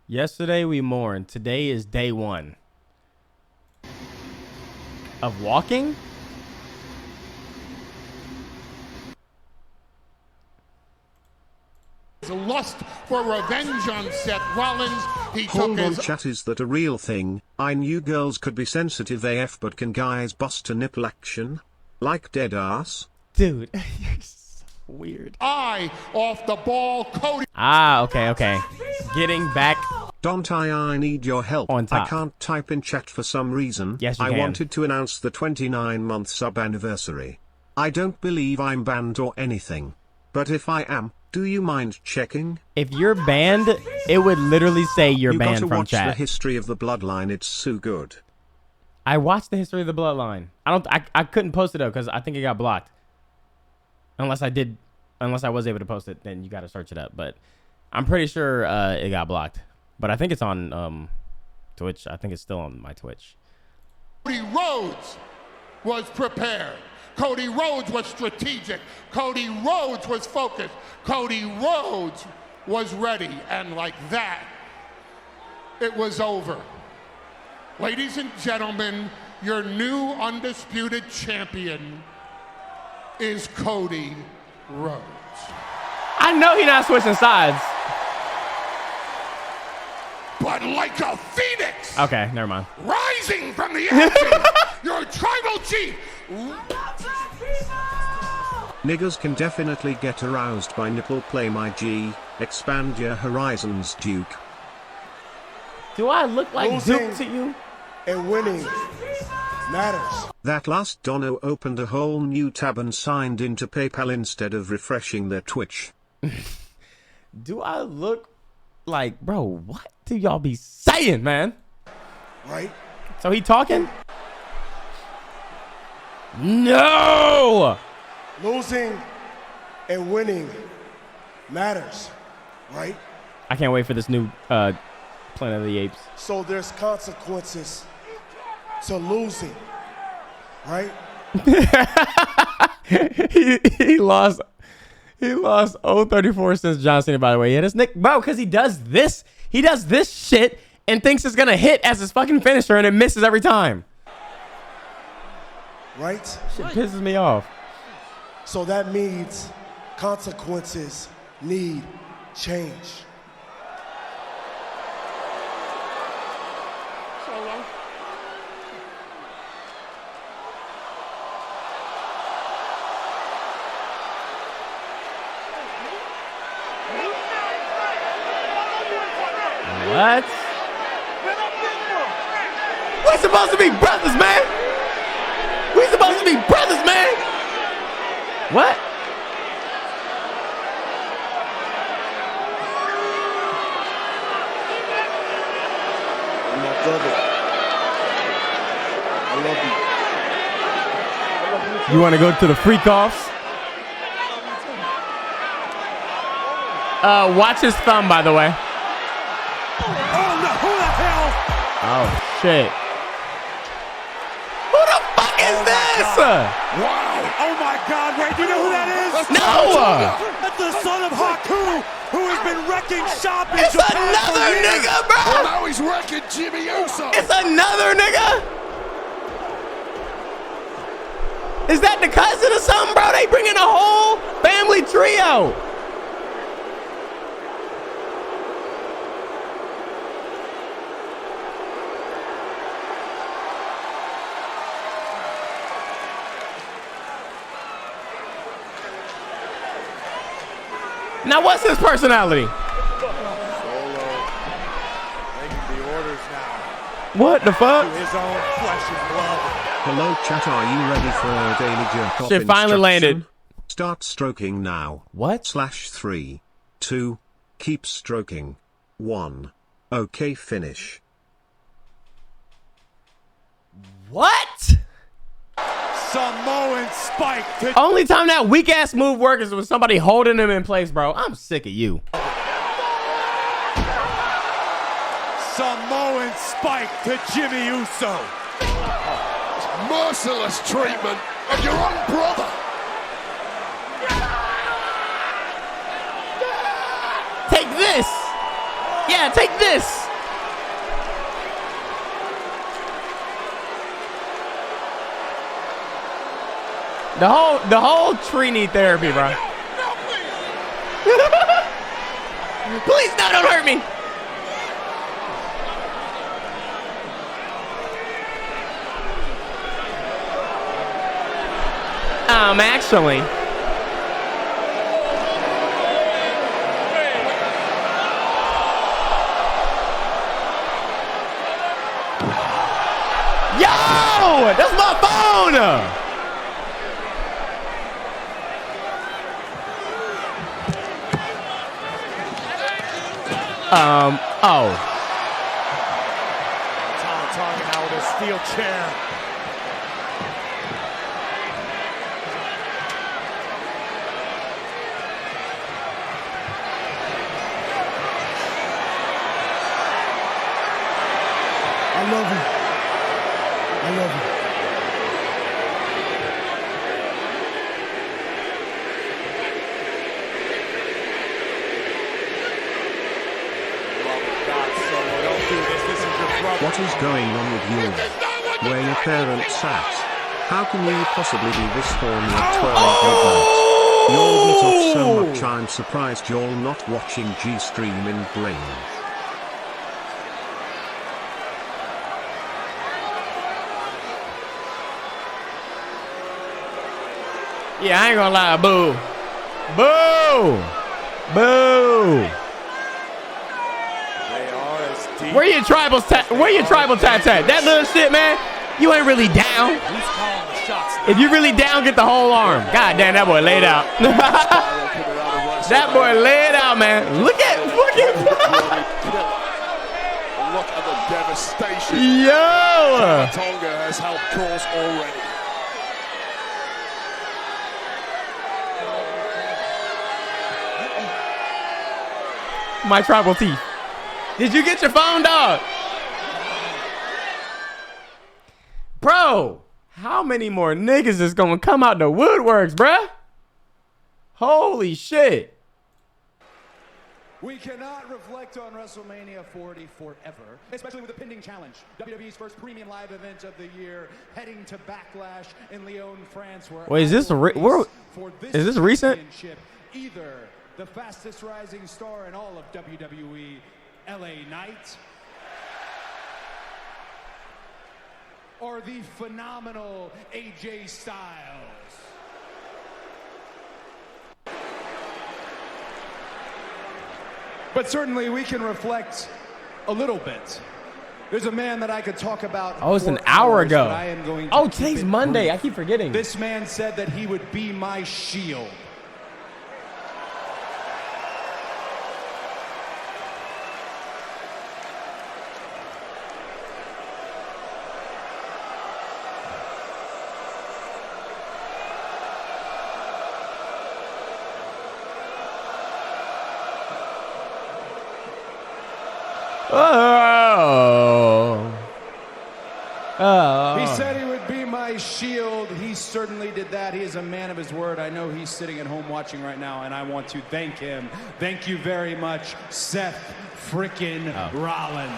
Yesterday we mourned. Today is day one. Of walking? lust for revenge on Seth Rollins. He Hold took on, his chat, is that a real thing? I knew girls could be sensitive AF, but can guys bust a nipple action? Like dead ass? Dude, you're so weird. eye off the ball. Cody. Ah, okay. Getting back. I need your help. On top. I can't type in chat for some reason. Yes, you I can. wanted to announce the 29-month sub anniversary. I don't believe I'm banned or anything. But if I am, do you mind checking? If you're banned, it would literally say you're You banned gotta from watch chat. the history of the bloodline. It's so good. I watched the history of the bloodline. I couldn't post it though because I think it got blocked. Unless I was able to post it, then you got to search it up. But I'm pretty sure it got blocked. But I think it's on Twitch. I think it's still on my Twitch. Cody Rhodes was prepared. Cody Rhodes was strategic. Cody Rhodes was focused. Cody Rhodes was ready. And like that, it was over. Ladies and gentlemen, your new undisputed champion is Cody Rhodes. I know he's not switching sides. But like a phoenix, Okay, never mind. rising from the ashes, your tribal chief. Niggas can definitely get aroused by nipple play, my G. Expand your horizons, Duke. Do I look like Losing Duke to you? And winning matters. That last Dono opened a whole new tab and signed into PayPal instead of refreshing their Twitch. Do I look like, bro, what do y'all be saying, man? Right? So he talking? No! Losing and winning matters, right? I can't wait for this new Planet of the Apes. So there's consequences to losing, right? he lost He lost 034 since John Cena, by the way. Yeah, this Nick, bro, because he does this shit and thinks it's gonna hit as his fucking finisher and it misses every time. Right? Shit pisses me off. So that means consequences need change. What? We're supposed to be brothers, man. We're supposed to be brothers, man. What? I'm my brother. I love you. You want to go to the freak offs? Watch his thumb, by the way. Oh, shit. Who the fuck is this? Wow. Oh, my God. Wait, do you know who that is? No. That's the son of Haku, who has been wrecking shop in It's Japan another for years. nigga, bro. Well, now he's wrecking Jimmy Uso. It's another nigga. Is that the cousin or something, bro? They bringing a whole family trio. Now, what's his personality? What the fuck? His own flesh and blood. Hello chat, are you ready for a daily jerk off Shit finally landed. Start stroking now. What? /3, 2, keep stroking. 1. Okay, finish. What? Samoan spike. Only time that weak ass move works is when somebody holding him in place, bro. I'm sick of you. Samoan spike to Jimmy Uso. Merciless treatment of your own brother. Take this. Yeah, take this. The whole tree need therapy, bro. Please, no, don't hurt me. Actually. Yo, that's my phone. Oh. Target now with a steel chair. I love you. I love you. What is going on with you? Where your parents at? How can you possibly be this horny at 12 midnight? You're lit off so much I'm surprised you're not watching G-Stream in brain. Yeah, I ain't gonna lie, boo. Boo! Boo! Where your tribal tat tat? That little shit, man. You ain't really down. If you really down, get the whole arm. God damn, that boy laid out. That boy laid out, man. Look at Look at the devastation. Yo! Tonga has helped cause already. My tribal teeth. Did you get your phone, dog? Bro, how many more niggas is gonna come out the woodworks, bruh? Holy shit. We cannot reflect on WrestleMania 40 forever, especially with the pending challenge. WWE's first premium live event of the year, heading to Backlash in Lyon, France. Where wait, is this is this recent? Either the fastest rising star in all of WWE, LA Knight, or the phenomenal AJ Styles. But certainly we can reflect a little bit. There's a man that I could talk about. Oh, it's an hour ago. Oh, today's Monday. I keep forgetting. This man said that he would be my shield. He said he would be my shield. He certainly did that. He is a man of his word. I know he's sitting at home watching right now, and I want to thank him. Thank you very much, Seth frickin' Rollins.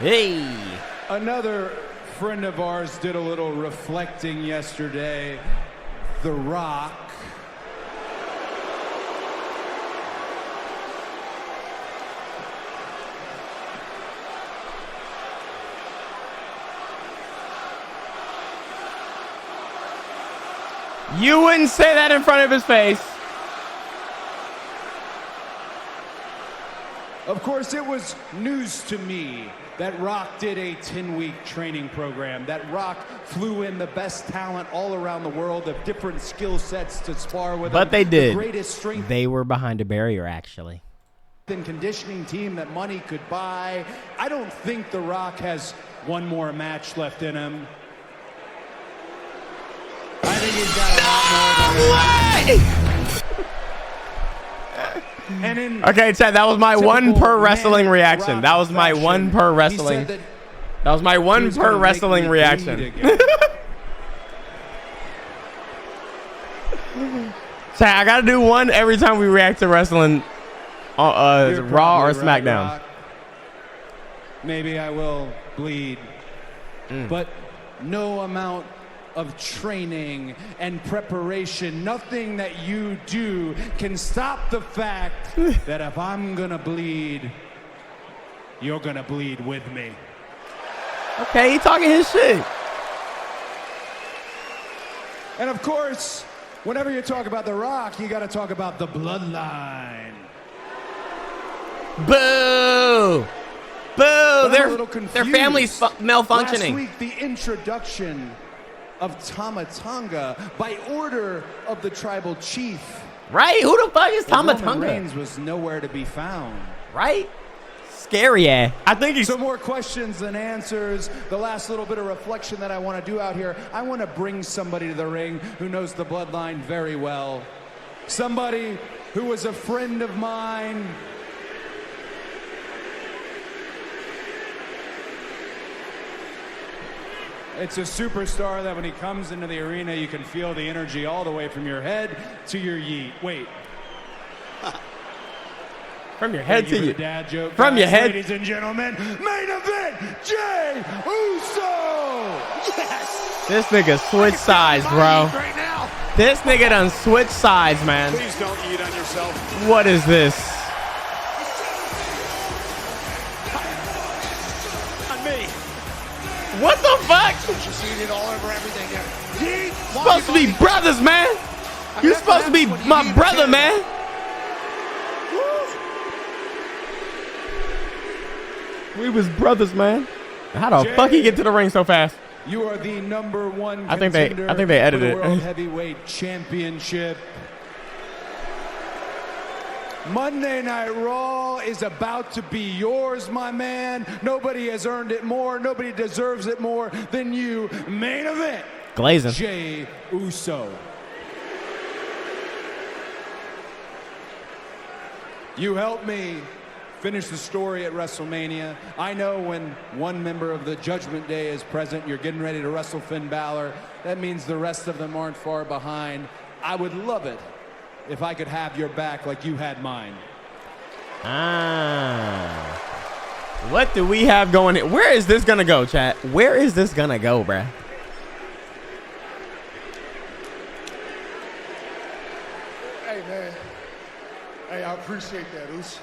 Hey. Another friend of ours did a little reflecting yesterday. The Rock. You wouldn't say that in front of his face. Of course, it was news to me that Rock did a 10-week training program, that Rock flew in the best talent all around the world of different skill sets to spar with. But they did. The greatest strength they were behind a barrier, actually. And conditioning team that money could buy. I don't think The Rock has one more match left in him. I think he's got a lot more. Okay, Chad, that was my one per wrestling reaction. That was my one per wrestling. That was my one per wrestling reaction. Chad, I gotta do one every time we react to wrestling, Raw or SmackDown. Maybe I will bleed, but no amount of training and preparation, nothing that you do can stop the fact that if I'm gonna bleed, you're gonna bleed with me. Okay, he talking his shit. And of course, whenever you talk about The Rock, you gotta talk about the bloodline. Boo! Boo! Their family's malfunctioning. Last week, the introduction of Tama Tonga by order of the tribal chief. Right? Who the fuck is Tama Roman Tonga? Reigns was nowhere to be found. Right? Scary, I think he's... So more questions than answers. The last little bit of reflection that I want to do out here, I want to bring somebody to the ring who knows the bloodline very well. Somebody who was a friend of mine. It's a superstar that when he comes into the arena, you can feel the energy all the way from your head to your yeet. Wait. From your head to your... dad joke. From your head. Ladies and gentlemen, main event, Jey Uso! Yes! This nigga switched sides, bro. Right now. This nigga done switched sides, man. Please don't eat on yourself. What is this? On me. What the fuck? She's seen it all over everything there. You're supposed to be brothers, man. You're supposed to be my brother, man. We was brothers, man. How the fuck he get to the ring so fast? You are the #1 I think they edited for the World it. Heavyweight Championship. Monday Night Raw is about to be yours, my man. Nobody has earned it more. Nobody deserves it more than you. Main event. Glazing. Jey Uso You helped me finish the story at WrestleMania. I know when one member of the Judgment Day is present, you're getting ready to wrestle Finn Balor. That means the rest of them aren't far behind. I would love it if I could have your back like you had mine. What do we have going in? Where is this gonna go, chat? Where is this gonna go, bruh? Hey, man. Hey, I appreciate that, Oos.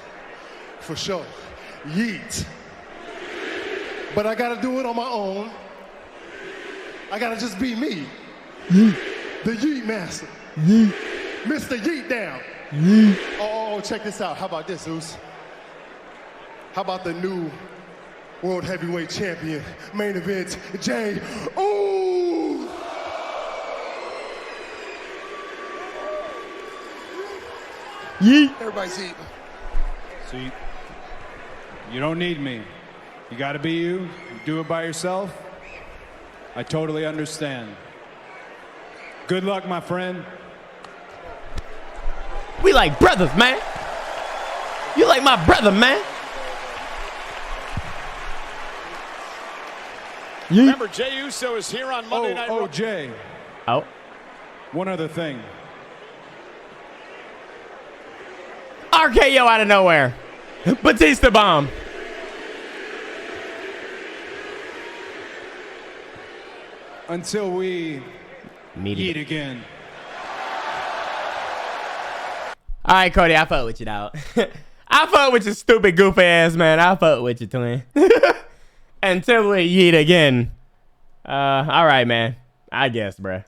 For sure. Yeet. But I gotta do it on my own. I gotta just be me. Yeet. The Yeet Master. Yeet. Mr. Yeet down. Yeet. Oh, check this out. How about this, Oos? How about the new World Heavyweight Champion, main event, Jay? Ooh! Yeet. Everybody's eating. See, you don't need me. You gotta be you. You do it by yourself. I totally understand. Good luck, my friend. We like brothers, man. You like my brother, man. Remember, Jey Uso is here on Monday Night Raw. Oh, Jay. Oh. One other thing. RKO out of nowhere. Batista bomb. Until we meet again. All right, Cody, I fuck with you, dog. I fuck with your stupid goofy ass, man. I fuck with you, twin. Until we yeet again. All right, man. I guess, bro.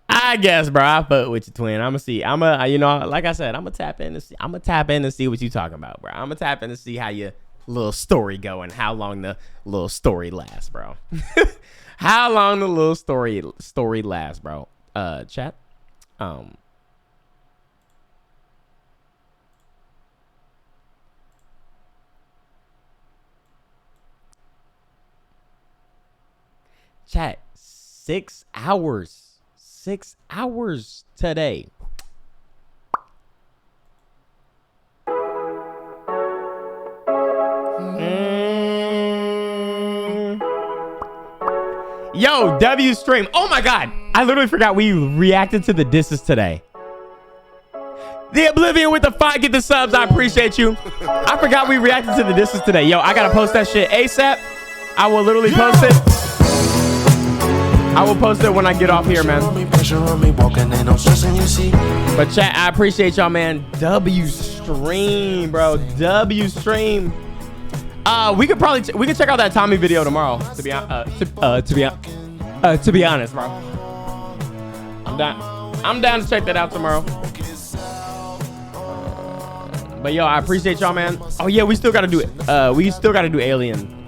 I guess, bro. I fuck with you, twin. I'ma see. You know, like I said, I'ma tap in to see what you talking about, bro. I'ma tap in to see how your little story go and how long the little story lasts, bro. How long the little story lasts, bro. Chat. Chat, 6 hours. 6 hours today. Yo, W stream. Oh my God. I literally forgot we reacted to the disses today. The Oblivion with the 5 get the subs. I appreciate you. I forgot we reacted to the disses today. Yo, I gotta post that shit ASAP. I will literally post it. I will post it when I get off here, man. But chat, I appreciate y'all, man. W stream, bro. W stream. We could check out that Tommy video tomorrow. To be honest, bro. I'm down to check that out tomorrow. But yo, I appreciate y'all, man. Oh yeah, we still gotta do it. We still gotta do Alien.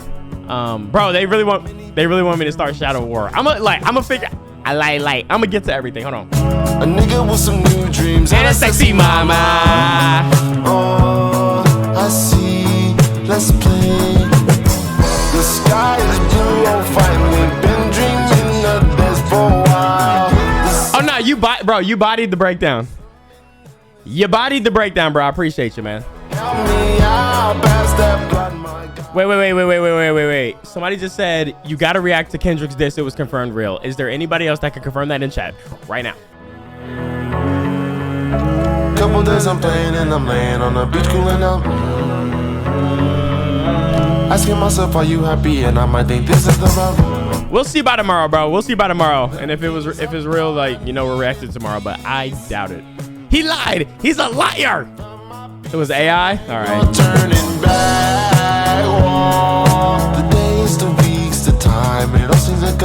Bro, they really want me to start Shadow War. I'ma get to everything. Hold on. A nigga with some new dreams and a sexy mama. Oh, I see. Let's play. The sky is blue. Oh, finally been dreaming of this for a while. Oh no, you bodied the breakdown. You bodied the breakdown, bro. I appreciate you, man. Wait. Somebody just said you gotta react to Kendrick's diss. It was confirmed real. Is there anybody else that can confirm that in chat right now? Couple days I'm playing and I'm laying on the beach cooling out. Asking myself, are you happy? And I might think this is the route. We'll see by tomorrow, bro. We'll see by tomorrow. And if it's real, like, you know, we're reacting tomorrow. But I doubt it. He lied. He's a liar. It was AI. All right. Turning back. The days, the weeks, the time. It all seems like